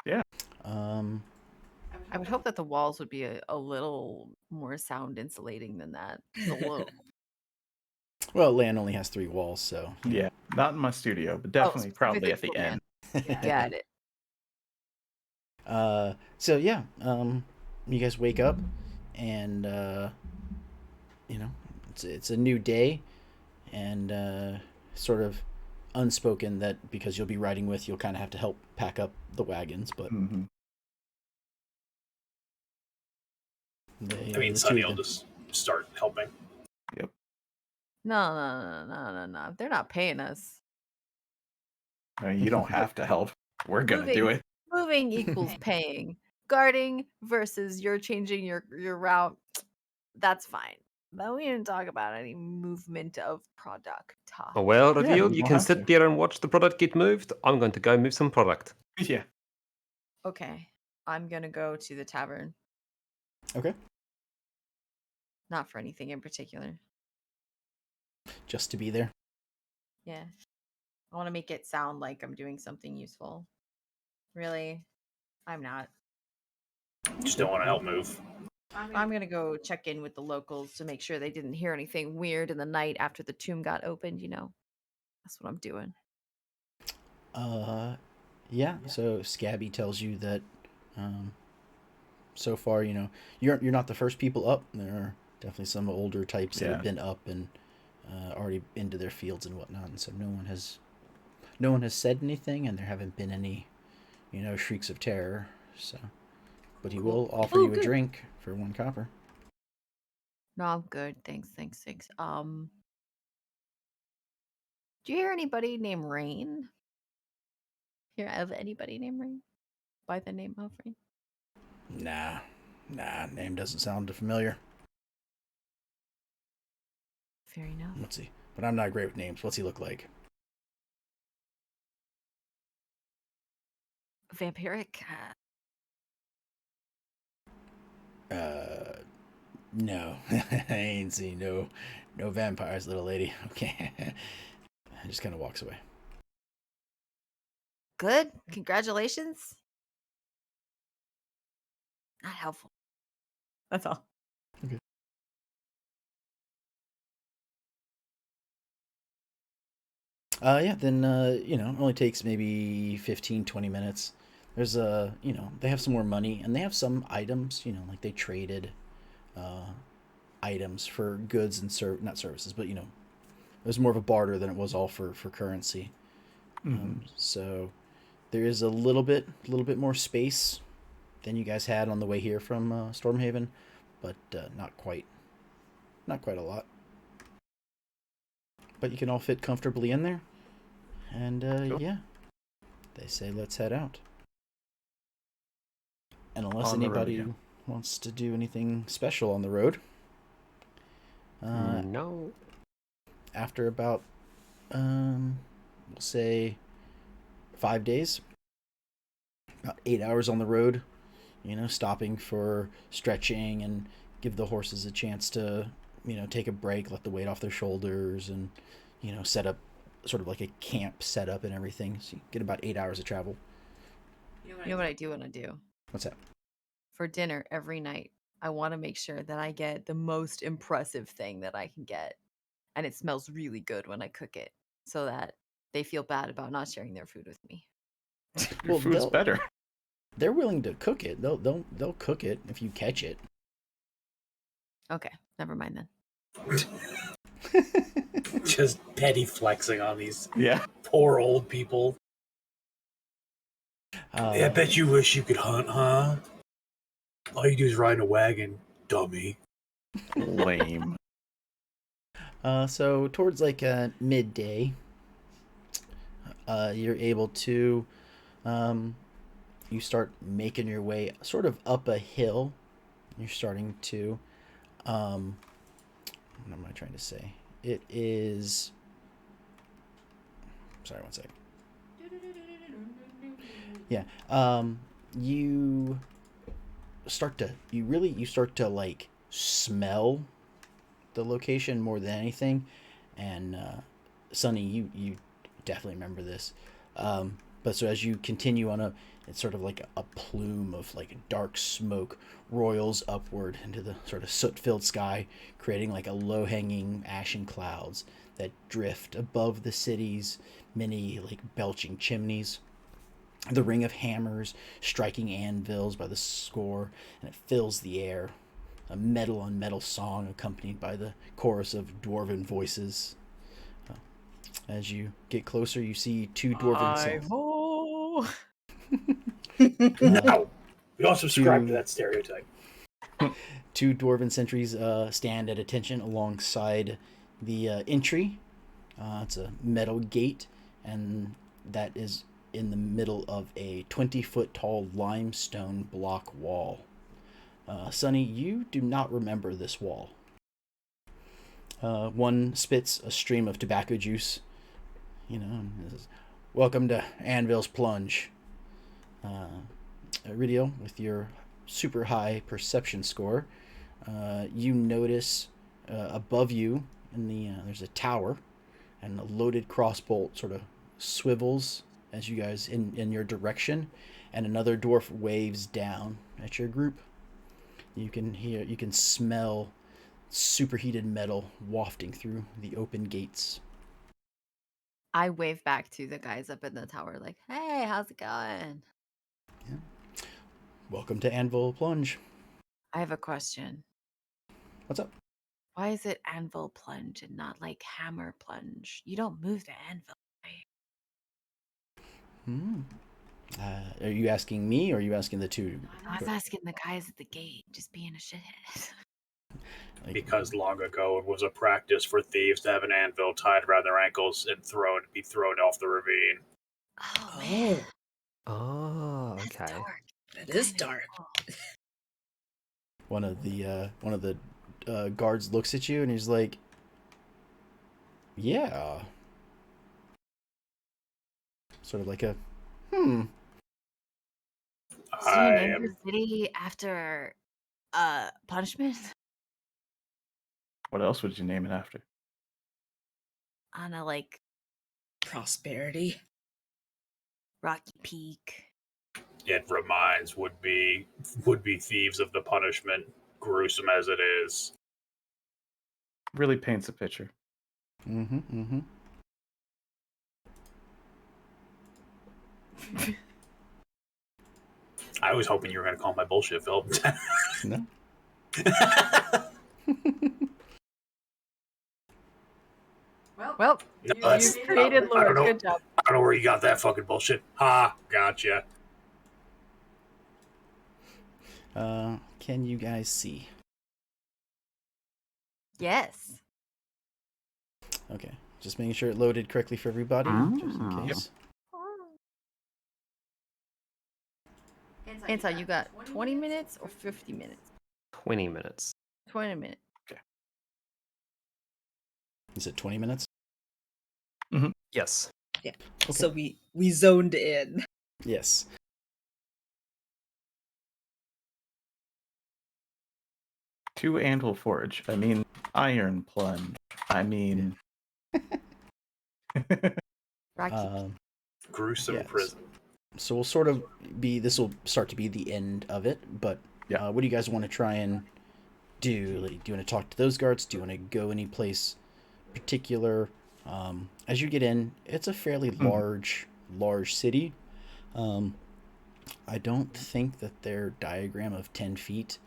Speaker 5: Yeah.
Speaker 2: I would hope that the walls would be a little more sound insulating than that. Just a little.
Speaker 1: Well, land only has 3 walls, so
Speaker 5: Yeah, not in my studio, but definitely probably
Speaker 2: specifically
Speaker 5: at the
Speaker 2: for
Speaker 5: end.
Speaker 2: Got it.
Speaker 1: So yeah, you guys wake up, and it's a new day, and sort of unspoken that because you'll be riding with, you'll kind of have to help pack up the wagons, but
Speaker 5: Mhm.
Speaker 1: they,
Speaker 7: I mean,
Speaker 1: the two
Speaker 7: Sunny
Speaker 1: of
Speaker 7: will
Speaker 1: them-
Speaker 7: just start helping.
Speaker 2: No. They're not paying us.
Speaker 5: I mean, you don't have to help. We're gonna do it.
Speaker 2: Moving equals paying. Guarding versus you're changing your route. That's fine. But we didn't talk about any movement of product.
Speaker 4: Oh, well,
Speaker 5: Yeah,
Speaker 4: Reveal,
Speaker 5: you
Speaker 4: you
Speaker 5: don't
Speaker 4: can
Speaker 5: have
Speaker 4: sit
Speaker 5: to.
Speaker 4: there and watch the product get moved. I'm going to go move some product.
Speaker 5: Yeah.
Speaker 2: Okay. I'm gonna go to the tavern.
Speaker 1: Okay.
Speaker 2: Not for anything in particular.
Speaker 1: Just to be there.
Speaker 2: Yeah. I want to make it sound like I'm doing something useful. Really? I'm not.
Speaker 7: Just don't want to help move.
Speaker 2: I'm going to go check in with the locals to make sure they didn't hear anything weird in the night after the tomb got opened, That's what I'm doing.
Speaker 1: Yeah. So Scabby tells you that, so far, you're not the first people up. There are definitely some older types that have
Speaker 5: Yeah.
Speaker 1: been up and already into their fields and whatnot, and so no one has said anything, and there haven't been any, shrieks of terror. So, but he will offer
Speaker 2: Oh,
Speaker 1: you a
Speaker 2: good.
Speaker 1: drink for 1 copper.
Speaker 2: No, I'm good. Thanks. Do you hear anybody named Rain? Hear of anybody named Rain? By the name of Rain?
Speaker 1: Nah, name doesn't sound familiar.
Speaker 2: Fair enough.
Speaker 1: Let's see. But I'm not great with names. What's he look like?
Speaker 2: Vampiric?
Speaker 1: No. I ain't seen no vampires, little lady. Okay. Just kind of walks away.
Speaker 2: Good. Congratulations. Not helpful. That's all.
Speaker 1: Yeah, then, it only takes maybe 15, 20 minutes. There's they have some more money, and they have some items, like they traded items for goods and not services, but, it was more of a barter than it was all for currency. So there is a little bit more space than you guys had on the way here from Stormhaven, but not quite a lot. But you can all fit comfortably in there. And
Speaker 5: Cool.
Speaker 1: yeah, they say let's head out. And unless
Speaker 5: On the road,
Speaker 1: anybody
Speaker 5: yeah.
Speaker 1: wants to do anything special on the road,
Speaker 4: No.
Speaker 1: after about we'll say 5 days, about 8 hours on the road, stopping for stretching and give the horses a chance to take a break, let the weight off their shoulders, and set up sort of like a camp setup and everything. So you get about 8 hours of travel.
Speaker 2: You know what I do want to do?
Speaker 1: What's that?
Speaker 2: For dinner every night, I want to make sure that I get the most impressive thing that I can get. And it smells really good when I cook it so that they feel bad about not sharing their food with me.
Speaker 5: Your food's better.
Speaker 1: They're willing to cook it. They'll cook it if you catch it.
Speaker 2: Okay, never mind then.
Speaker 7: Just petty flexing on these
Speaker 5: Yeah.
Speaker 7: poor old people. I bet you wish you could hunt, huh? All you do is ride in a wagon, dummy.
Speaker 5: Lame.
Speaker 1: So towards like midday, you're able to, you start making your way sort of up a hill. You're starting to, what am I trying to say? It is. Sorry, one second. Yeah. You start to like smell the location more than anything, and Sonny, you definitely remember this. But so as you continue on it's sort of like a plume of like dark smoke roils upward into the sort of soot-filled sky, creating like a low-hanging ashen clouds that drift above the city's many like belching chimneys. The ring of hammers striking anvils by the score, and it fills the air. A metal on metal song accompanied by the chorus of dwarven voices. As you get closer, you see two dwarven cells.
Speaker 2: Hi-ho!
Speaker 7: No. We all subscribe to
Speaker 1: Two-
Speaker 7: that stereotype.
Speaker 1: Two dwarven sentries stand at attention alongside the entry. It's a metal gate, and that is in the middle of a 20-foot tall limestone block wall. Sonny, you do not remember this wall. One spits a stream of tobacco juice, and says, "Welcome to Anvil's Plunge." Ridio, with your super high perception score, you notice above you in there's a tower, and a loaded crossbolt sort of swivels as you guys in your direction, and another dwarf waves down at your group. You can smell superheated metal wafting through the open gates.
Speaker 2: I wave back to the guys up in the tower, like, "Hey, how's it going?"
Speaker 1: Welcome to Anvil Plunge.
Speaker 2: I have a question.
Speaker 1: What's up?
Speaker 2: Why is it anvil plunge and not like hammer plunge? You don't move the anvil, right?
Speaker 1: Are you asking me, or are you asking the two?
Speaker 2: I was asking the guys at the gate, just being a shithead.
Speaker 7: Because long ago it was a practice for thieves to have an anvil tied around their ankles and be thrown off the ravine.
Speaker 2: Oh man,
Speaker 8: Oh,
Speaker 2: that's
Speaker 8: okay.
Speaker 2: dark.
Speaker 6: That is
Speaker 2: Kinda
Speaker 6: dark.
Speaker 2: cool.
Speaker 1: One of the guards looks at you and he's like, "Yeah." Sort of like a,
Speaker 2: So you
Speaker 7: I
Speaker 2: named
Speaker 7: am
Speaker 2: your city after punishment?
Speaker 5: What else would you name it after?
Speaker 2: On a like
Speaker 6: Prosperity.
Speaker 2: rocky peak.
Speaker 7: it reminds would be thieves of the punishment, gruesome as it is.
Speaker 5: Really paints a picture.
Speaker 1: mm-hmm.
Speaker 7: I was hoping you were going to call my bullshit, Phil.
Speaker 1: No.
Speaker 2: Well,
Speaker 7: No,
Speaker 2: you
Speaker 7: that's-
Speaker 2: created
Speaker 7: I don't
Speaker 2: lore.
Speaker 7: know.
Speaker 2: Good job.
Speaker 7: I don't know where you got that fucking bullshit. Ha, gotcha.
Speaker 1: Can you guys see?
Speaker 2: Yes.
Speaker 1: Okay, just making sure it loaded correctly for everybody, just in
Speaker 5: Ah.
Speaker 1: case.
Speaker 2: Anton, you got 20 minutes or 50 minutes?
Speaker 4: 20 minutes.
Speaker 2: 20 minutes.
Speaker 1: Is it 20 minutes?
Speaker 4: Yes.
Speaker 6: Yeah.
Speaker 1: Okay.
Speaker 6: So we zoned in.
Speaker 1: Yes.
Speaker 5: To Anvil Forge. I mean, Iron Plunge. I mean.
Speaker 2: Rocky
Speaker 1: Um,
Speaker 7: Gruesome
Speaker 1: Yes.
Speaker 7: prison.
Speaker 1: so we'll sort of this will start to be the end of it, but
Speaker 5: Yeah.
Speaker 1: what do you guys want to try and do? Like, do you want to talk to those guards? Do you want to go any place particular? As you get in, it's a fairly large city. I don't think that their diagram of 10 feet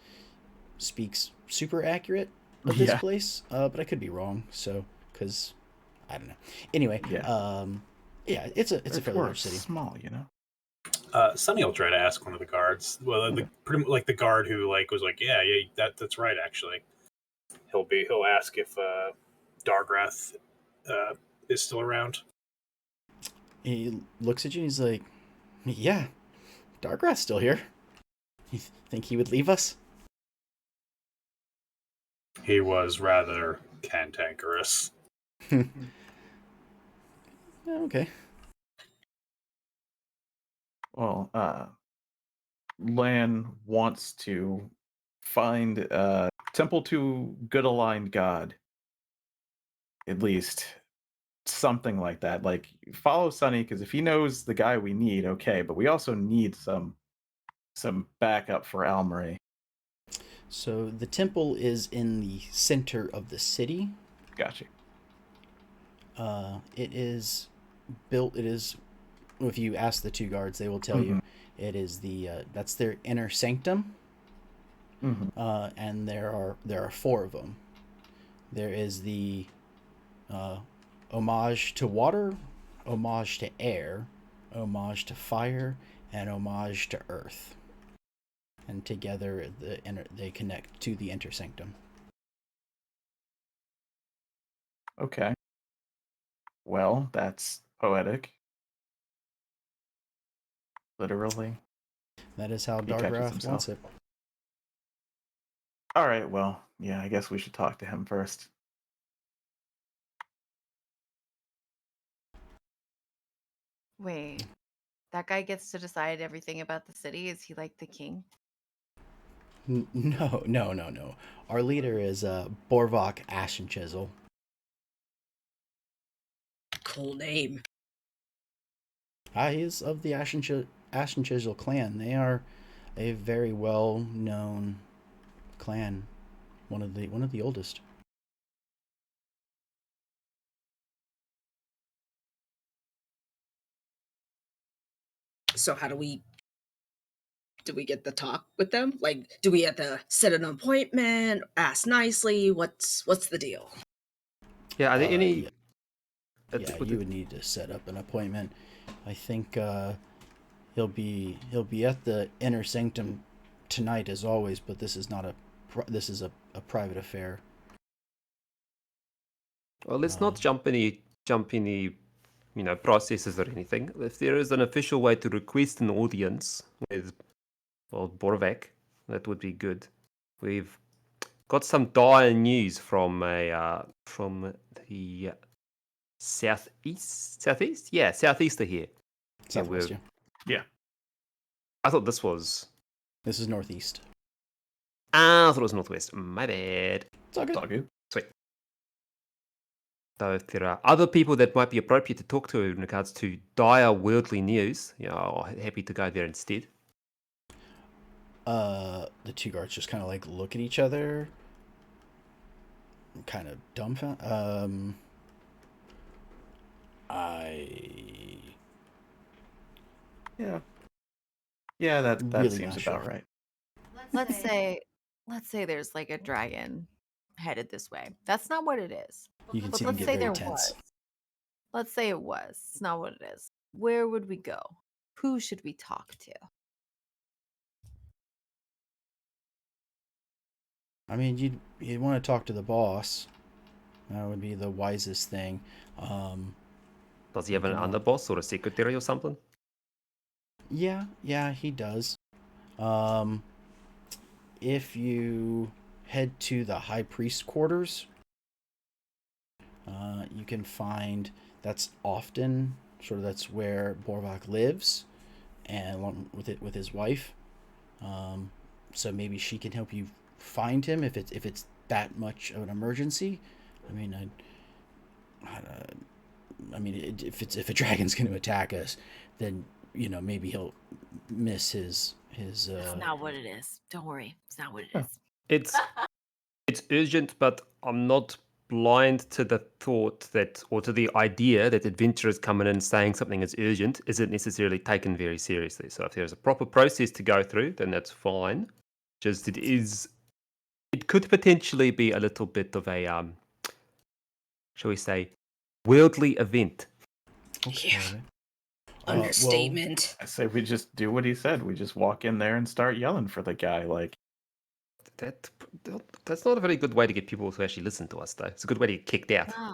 Speaker 1: speaks super accurate of this
Speaker 5: Yeah.
Speaker 1: place, but I could be wrong. So, because I don't know. Anyway,
Speaker 5: Yeah.
Speaker 1: yeah, it's a fairly large
Speaker 5: Dwarves,
Speaker 1: city.
Speaker 5: small, you know.
Speaker 7: Sonny will try to ask one of the guards. Well,
Speaker 5: Okay.
Speaker 7: pretty much like the guard who like was like, yeah, that's right, actually. He'll ask if Dargath is still around.
Speaker 1: He looks at you and he's like, yeah, Dargath's still here. You think he would leave us?
Speaker 7: He was rather cantankerous.
Speaker 1: Okay.
Speaker 5: Well, Lan wants to find a temple to good aligned god. At least something like that. Like, follow Sunny, because if he knows the guy we need, okay, but we also need some backup for Almarie.
Speaker 1: So the temple is in the center of the city.
Speaker 5: Gotcha.
Speaker 1: It is built. It is. If you ask the two guards, they will tell you it is the. That's their inner sanctum. And there are 4 of them. There is the homage to water, homage to air, homage to fire, and homage to earth. And together they connect to the inner sanctum.
Speaker 5: Okay. Well, that's poetic. Literally.
Speaker 1: That is how
Speaker 5: He catches
Speaker 1: Dargath
Speaker 5: himself.
Speaker 1: wants it.
Speaker 5: All right, well, yeah, I guess we should talk to him first.
Speaker 2: Wait, that guy gets to decide everything about the city? Is he like the king?
Speaker 1: No. Our leader is Borvok Ashen Chisel.
Speaker 6: Cool name.
Speaker 1: He is of the Ashen Chisel clan. They are a very well known clan, one of the oldest.
Speaker 6: So how do we get the talk with them? Like, do we have to set an appointment, ask nicely? What's the deal?
Speaker 4: Yeah, are there any?
Speaker 1: Yeah, you would need to set up an appointment. I think he'll be at the inner sanctum tonight as always, but this is not this is a private affair.
Speaker 4: Well, let's not jump any processes or anything. If there is an official way to request an audience with Borvak, that would be good. We've got some dire news from the southeast. Yeah, southeast of here.
Speaker 1: Southwest,
Speaker 5: Yeah.
Speaker 4: I thought this was.
Speaker 1: This is northeast.
Speaker 4: I thought it was northwest. My bad.
Speaker 1: It's all good.
Speaker 5: It's all good.
Speaker 4: Sweet. So if there are other people that might be appropriate to talk to in regards to dire worldly news, happy to go there instead.
Speaker 1: The two guards just kind of like look at each other, kind of dumbfounded.
Speaker 5: Yeah, that
Speaker 1: Really
Speaker 5: seems
Speaker 1: not
Speaker 5: about
Speaker 1: sure.
Speaker 5: right.
Speaker 2: Let's say there's like a dragon headed this way. That's not what it is.
Speaker 1: You can
Speaker 2: But
Speaker 1: see them
Speaker 2: let's
Speaker 1: get
Speaker 2: say
Speaker 1: very
Speaker 2: there
Speaker 1: tense.
Speaker 2: was. Let's say it was. It's not what it is. Where would we go? Who should we talk to?
Speaker 1: I mean, you'd want to talk to the boss. That would be the wisest thing.
Speaker 4: Does he have an underboss or a secretary or something?
Speaker 1: Yeah, he does. If you head to the high priest quarters, you can find that's where Borvak lives, and along with his wife. So maybe she can help you find him if it's that much of an emergency. I mean, if a dragon's going to attack us, then maybe he'll miss his.
Speaker 2: It's not what it is. Don't worry. It's not what it is.
Speaker 4: It's urgent, but I'm not blind to the thought or to the idea that adventurers coming in saying something is urgent isn't necessarily taken very seriously. So if there's a proper process to go through, then that's fine. Just it could potentially be a little bit of a shall we say, worldly event.
Speaker 6: Yeah. Understatement.
Speaker 5: I say we just do what he said. We just walk in there and start yelling for the guy. Like,
Speaker 4: That That's not a very good way to get people to actually listen to us, though. It's a good way to get kicked out.
Speaker 2: Oh,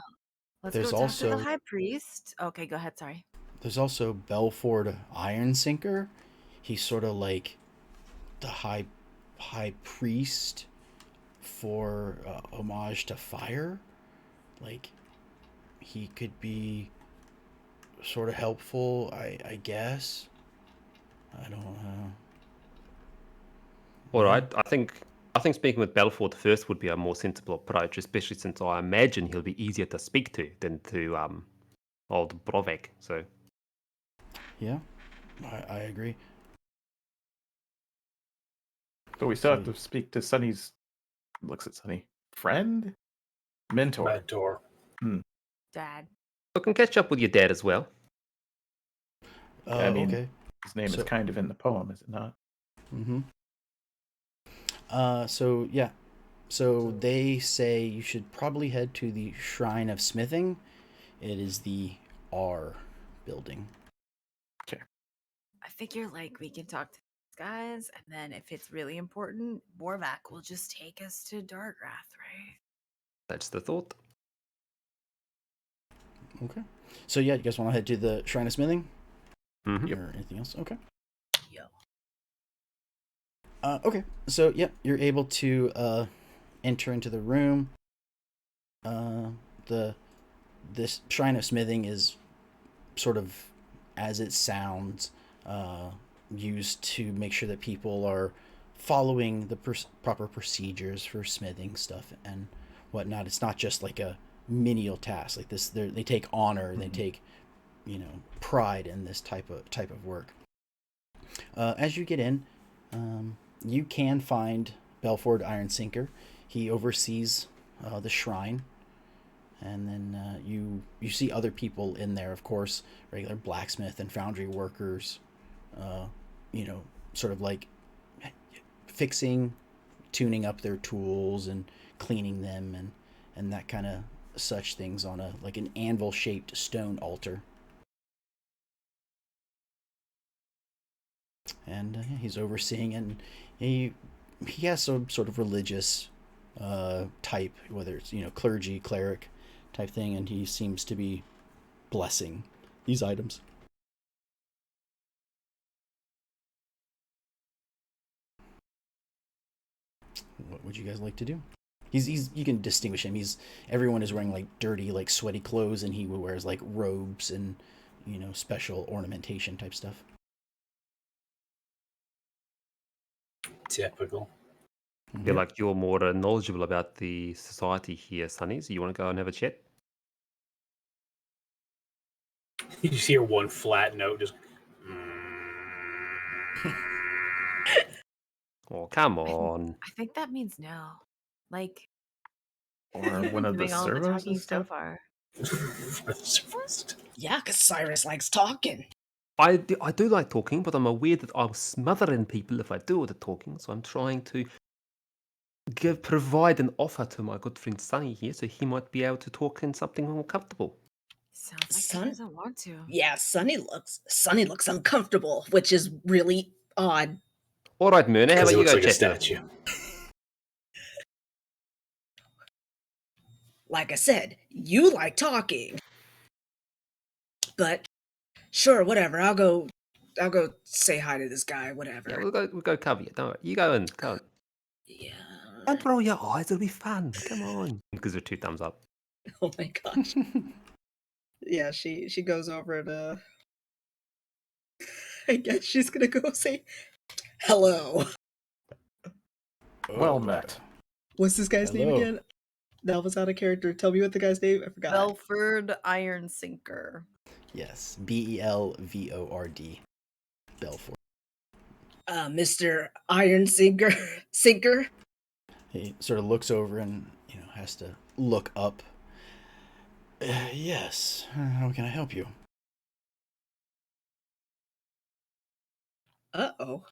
Speaker 2: let's
Speaker 1: There's
Speaker 2: go talk to the
Speaker 1: also-
Speaker 2: high priest. Okay, go ahead. Sorry.
Speaker 1: There's also Belford Ironsinker. He's sort of like the high priest for homage to fire. Like, he could be sort of helpful, I guess. I don't know.
Speaker 4: All right, I think speaking with Belfort first would be a more sensible approach, especially since I imagine he'll be easier to speak to than to old Brovek. So
Speaker 1: Yeah, I agree.
Speaker 5: But we still have to speak to Sunny's. Looks at Sunny. Friend, mentor.
Speaker 7: Mentor.
Speaker 2: Dad.
Speaker 4: we can catch up with your dad as well.
Speaker 5: I mean,
Speaker 1: Okay.
Speaker 5: His name
Speaker 1: So-
Speaker 5: is kind of in the poem, is it not?
Speaker 1: Mm-hmm. So yeah. So they say you should probably head to the Shrine of Smithing. It is the R building.
Speaker 2: I figure like we can talk to these guys, and then if it's really important, Borvak will just take us to Dargath, right?
Speaker 4: That's the thought.
Speaker 1: Okay. So yeah, you guys want to head to the Shrine of Smithing?
Speaker 4: Mhm.
Speaker 1: Or anything else? Okay.
Speaker 2: Yo.
Speaker 1: Okay. So yeah, you're able to enter into the room. This Shrine of Smithing is sort of, as it sounds, used to make sure that people are following the proper procedures for smithing stuff and whatnot. It's not just like a menial task like this. They take honor, they take, pride in this type of work. As you get in, you can find Belford Ironsinker. He oversees the shrine. And then you see other people in there, of course, regular blacksmith and foundry workers, sort of like fixing, tuning up their tools and cleaning them and that kind of such things on an anvil shaped stone altar. And he's overseeing, and he has some sort of religious type, whether it's clergy, cleric type thing, and he seems to be blessing these items. What would you guys like to do? He's you can distinguish him. Everyone is wearing like dirty, like sweaty clothes, and he wears like robes and special ornamentation type stuff.
Speaker 7: Typical.
Speaker 4: I feel like you're more knowledgeable about the society here, Sonny. So you want to go and have a chat?
Speaker 7: You just hear one flat note just.
Speaker 4: Oh, come on.
Speaker 2: I think that means no. Like,
Speaker 5: Or one of the
Speaker 2: doing all the
Speaker 5: servos
Speaker 2: talking
Speaker 5: and
Speaker 2: so
Speaker 5: stuff?
Speaker 2: far.
Speaker 6: Yeah, because Cyrus likes talking.
Speaker 4: I do like talking, but I'm aware that I'll smother in people if I do all the talking. So I'm trying to provide an offer to my good friend Sonny here, so he might be able to talk in something more comfortable.
Speaker 2: Sounds like
Speaker 6: Son?
Speaker 2: he doesn't want to.
Speaker 6: Yeah, Sunny looks uncomfortable, which is really odd.
Speaker 4: All right, Myrna, how
Speaker 7: Because
Speaker 4: about
Speaker 7: he
Speaker 4: you
Speaker 7: looks
Speaker 4: go
Speaker 7: like a
Speaker 4: chat to him?
Speaker 7: statue.
Speaker 6: Like I said, you like talking. But sure, whatever. I'll go say hi to this guy, whatever.
Speaker 4: Yeah, we'll go cover you. Don't worry. You go in. Go on.
Speaker 6: Yeah.
Speaker 4: Don't roll your eyes. It'll be fun. Come on. Because they're 2 thumbs up.
Speaker 3: Oh my gosh. Yeah, she goes over to. I guess she's gonna go say,
Speaker 6: Hello.
Speaker 5: Well met.
Speaker 3: "What's this guy's name
Speaker 1: Hello.
Speaker 3: again?" That was out of character. Tell me what the guy's name. I forgot.
Speaker 2: Belford Ironsinker.
Speaker 1: Yes, Belvord. Belford.
Speaker 6: Mr. Iron Sinker.
Speaker 1: He sort of looks over and has to look up. Yes. How can I help you?
Speaker 6: Uh-oh.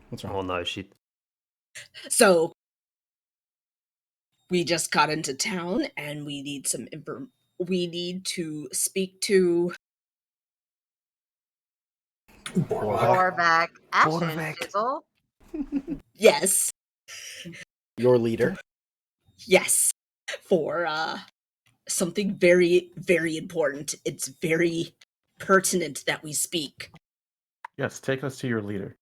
Speaker 1: What's wrong?
Speaker 4: Oh, no, shit.
Speaker 6: So we just got into town and we need some we need to speak to
Speaker 2: Borvak. Ashen
Speaker 4: Borvak.
Speaker 2: Fizzle.
Speaker 6: yes.
Speaker 1: Your leader.
Speaker 6: Yes, for something very, very important. It's very pertinent that we speak.
Speaker 5: Yes, take us to your leader.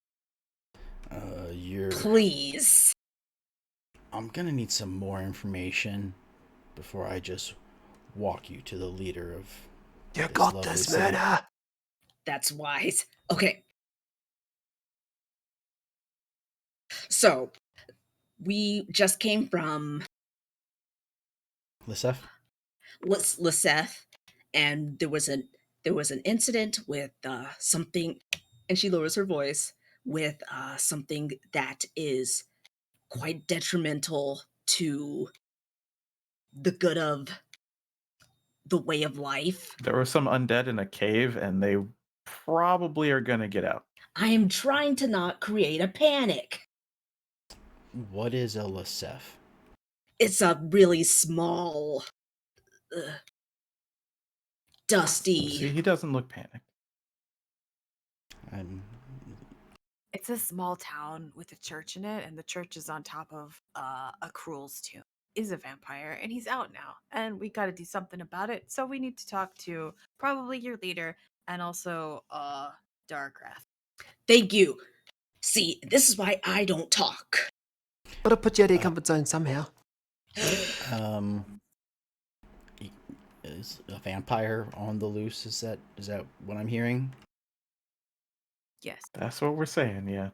Speaker 6: Please.
Speaker 1: I'm gonna need some more information before I just walk you to the leader of.
Speaker 8: You
Speaker 1: this
Speaker 8: got
Speaker 1: lovely
Speaker 8: this,
Speaker 1: city.
Speaker 8: Murder.
Speaker 6: That's wise. Okay. So, we just came from
Speaker 1: Lisef?
Speaker 6: Liseth, and there was an incident with something, and she lowers her voice, with something that is quite detrimental to the good of the way of life.
Speaker 5: There were some undead in a cave, and they probably are gonna get out.
Speaker 6: I am trying to not create a panic.
Speaker 1: What is a Lisef?
Speaker 6: It's a really small, dusty.
Speaker 5: See, he doesn't look panicked.
Speaker 2: It's a small town with a church in it, and the church is on top of Akruel's tomb. Is a vampire, and he's out now, and we got to do something about it. So we need to talk to probably your leader and also Dargath.
Speaker 6: Thank you. See, this is why I don't talk.
Speaker 8: Gotta put you out of your comfort zone somehow.
Speaker 1: Is a vampire on the loose? Is that what I'm hearing?
Speaker 2: Yes.
Speaker 5: That's what we're saying, yeah.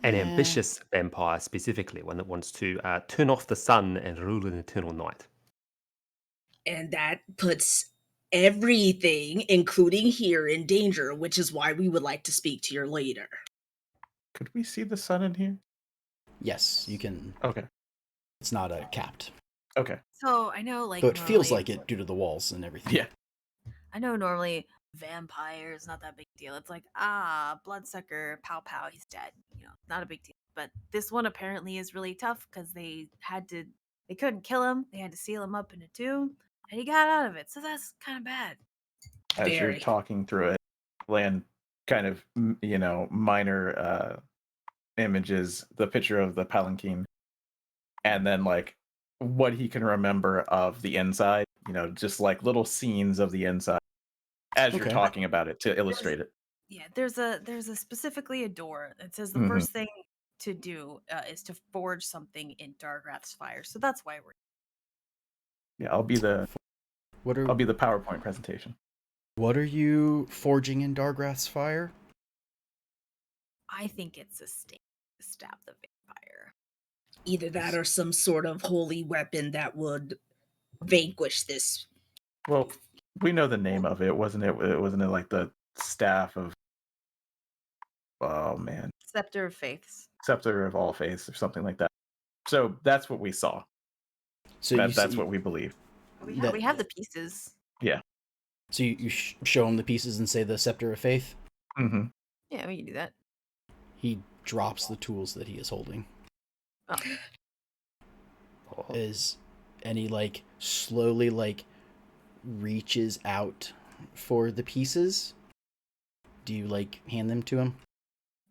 Speaker 4: An
Speaker 1: Yeah.
Speaker 4: ambitious vampire, specifically, one that wants to turn off the sun and rule an eternal night.
Speaker 6: And that puts everything, including here, in danger, which is why we would like to speak to your leader.
Speaker 5: Could we see the sun in here?
Speaker 1: Yes, you can.
Speaker 5: Okay.
Speaker 1: It's not capped,
Speaker 5: Okay.
Speaker 2: So I know, like,
Speaker 1: though it feels
Speaker 2: normally-
Speaker 1: like it due to the walls and everything.
Speaker 5: Yeah.
Speaker 2: I know normally vampires not that big deal. It's like bloodsucker, pow pow, he's dead. You know, not a big deal. But this one apparently is really tough because they couldn't kill him. They had to seal him up in a tomb, and he got out of it. So that's kind of bad.
Speaker 5: As you're
Speaker 6: Very.
Speaker 5: talking through it, Lan kind of, minor images, the picture of the palanquin, and then like what he can remember of the inside, just like little scenes of the inside as you're
Speaker 1: Okay.
Speaker 5: talking about it to illustrate it.
Speaker 2: Yeah, there's a specifically a door that says the
Speaker 5: Mhm.
Speaker 2: first thing to do is to forge something in Dargath's fire. So that's why we're.
Speaker 5: Yeah, I'll be the
Speaker 1: What are
Speaker 5: PowerPoint presentation.
Speaker 1: What are you forging in Dargrath's fire?
Speaker 2: I think it's a stake to stab the vampire.
Speaker 6: Either that or some sort of holy weapon that would vanquish this.
Speaker 5: Well, we know the name of it, wasn't it? Wasn't it like the staff of? Oh man,
Speaker 2: Scepter of Faiths.
Speaker 5: scepter of all faiths or something like that. So that's what we saw.
Speaker 1: So
Speaker 5: That's what we believe.
Speaker 2: We have the pieces.
Speaker 1: So you show him the pieces and say the scepter of faith.
Speaker 5: Mm-hmm.
Speaker 2: Yeah, we can do that.
Speaker 1: He drops the tools that he is holding.
Speaker 2: Oh.
Speaker 1: And he like slowly like reaches out for the pieces. Do you like hand them to him?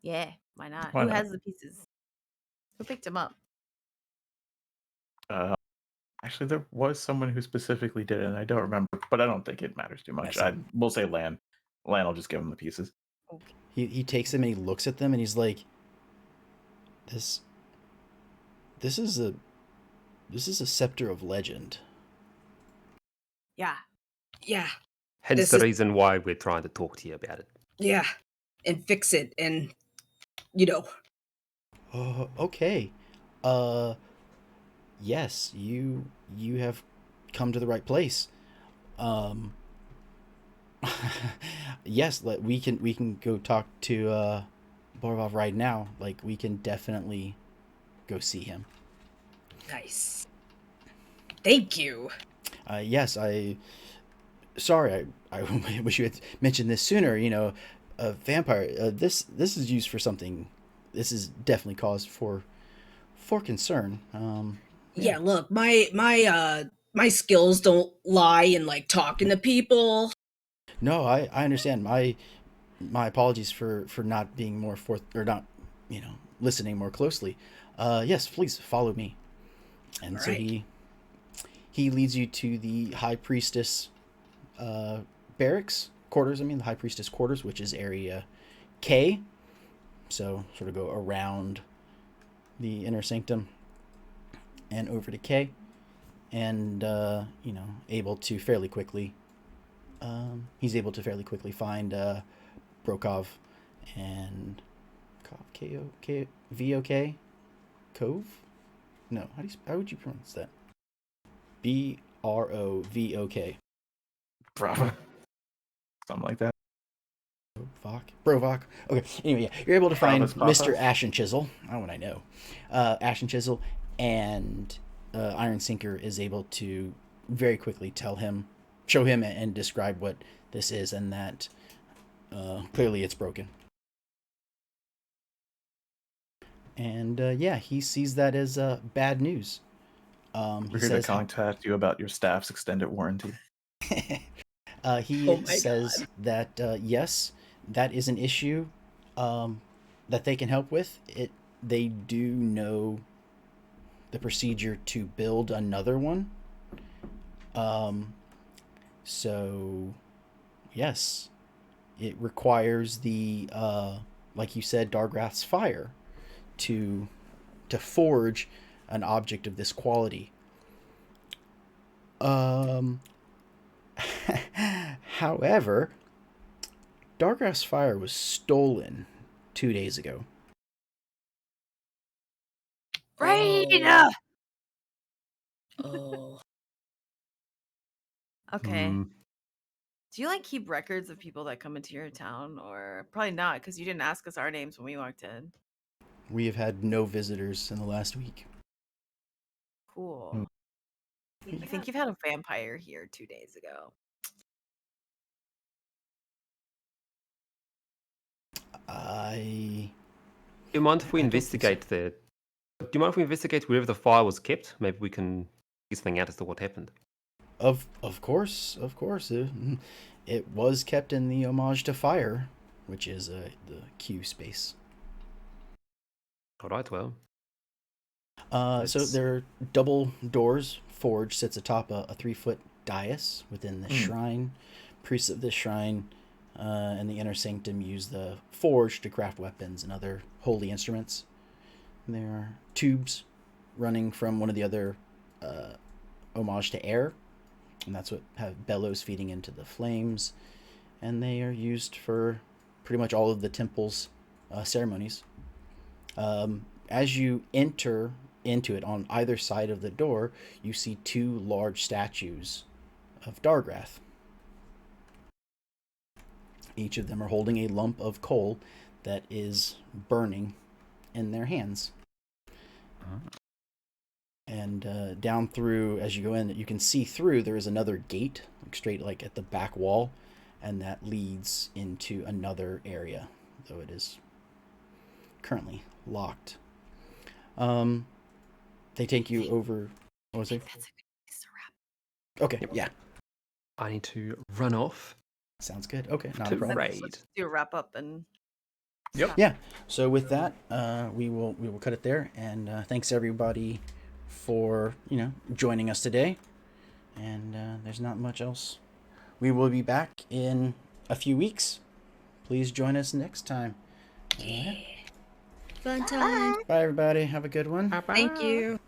Speaker 2: Yeah, why not?
Speaker 5: Why
Speaker 2: Who
Speaker 5: not?
Speaker 2: has the pieces? Who picked them up?
Speaker 5: Actually, there was someone who specifically did it, and I don't remember, but I don't think it matters too much.
Speaker 1: Yes.
Speaker 5: We'll say Lan. Lan will just give him the pieces.
Speaker 2: Okay.
Speaker 1: He takes them and he looks at them and he's like, This is a scepter of legend.
Speaker 2: Yeah.
Speaker 6: Yeah,
Speaker 4: Hence
Speaker 6: This
Speaker 4: the
Speaker 6: is-
Speaker 4: reason why we're trying to talk to you about it.
Speaker 6: yeah. And fix it, and,
Speaker 1: Okay. Yes, you have come to the right place. Yes, we can go talk to Borvov right now. Like, we can definitely go see him.
Speaker 6: nice. Thank you.
Speaker 1: Yes, sorry, I wish you had mentioned this sooner. A vampire. This is used for something. This is definitely cause for concern.
Speaker 6: Yeah, look, my skills don't lie in like talking to people.
Speaker 1: No, I understand. My apologies for not being more not listening more closely. Yes, please follow me. And so
Speaker 6: Alright.
Speaker 1: he leads you to the High Priestess barracks quarters. I mean, the High Priestess quarters, which is area K. So sort of go around the inner sanctum and over to K, and able to fairly quickly. He's able to fairly quickly find Brokov and VOK Cove. No, how would you pronounce that? BROVOK.
Speaker 5: Bravo. Something like that.
Speaker 1: Brovok. Okay. Anyway, yeah, you're able to find
Speaker 5: Bravas Papas.
Speaker 1: Mr. Ashen Chisel. How would I know? Ashen Chisel, and Iron Sinker is able to very quickly show him, and describe what this is, and that clearly it's broken. And he sees that as bad news. He
Speaker 5: We're here to contact you about your staff's extended warranty.
Speaker 1: he
Speaker 6: Oh my
Speaker 1: says that yes, that is an issue that they can help with. They do know the procedure to build another one. So yes, it requires the like you said, Dargath's fire to forge an object of this quality. However, Dargath's fire was stolen 2 days ago.
Speaker 2: Right.
Speaker 6: Oh.
Speaker 2: Okay.
Speaker 4: Hmm.
Speaker 2: Do you keep records of people that come into your town, or probably not because you didn't ask us our names when we walked in?
Speaker 1: We have had no visitors in the last week.
Speaker 2: Cool. I think you've had a vampire here 2 days ago.
Speaker 1: I
Speaker 4: Do you mind if we
Speaker 1: I don't think so.
Speaker 4: investigate the? Do you mind if we investigate wherever the fire was kept? Maybe we can get something out as to what happened.
Speaker 1: Of course. It was kept in the homage to fire, which is the Q space.
Speaker 4: All right, well.
Speaker 1: So there are double doors. Forge sits atop a 3-foot dais within the shrine. Priests of this shrine and the inner sanctum use the forge to craft weapons and other holy instruments. There are tubes running from one of the other homage to air, and that's what have bellows feeding into the flames, and they are used for pretty much all of the temple's ceremonies. As you enter into it, on either side of the door, you see 2 large statues of Dargath. Each of them are holding a lump of coal that is burning in their hands. And down through, as you go in, you can see through, there is another gate, straight at the back wall, and that leads into another area, though it is currently locked. They take you over. What was it?
Speaker 2: That's a good place to wrap.
Speaker 1: Okay, yeah,
Speaker 4: I need to run off
Speaker 1: sounds good. Okay, not a
Speaker 4: to
Speaker 1: problem.
Speaker 4: raid.
Speaker 2: Let's do a wrap up and.
Speaker 5: Yep.
Speaker 1: Yeah. So with that, we will cut it there, and thanks everybody for joining us today. And there's not much else. We will be back in a few weeks. Please join us next time.
Speaker 6: Fun time.
Speaker 1: Bye everybody. Have a good one.
Speaker 6: Thank you.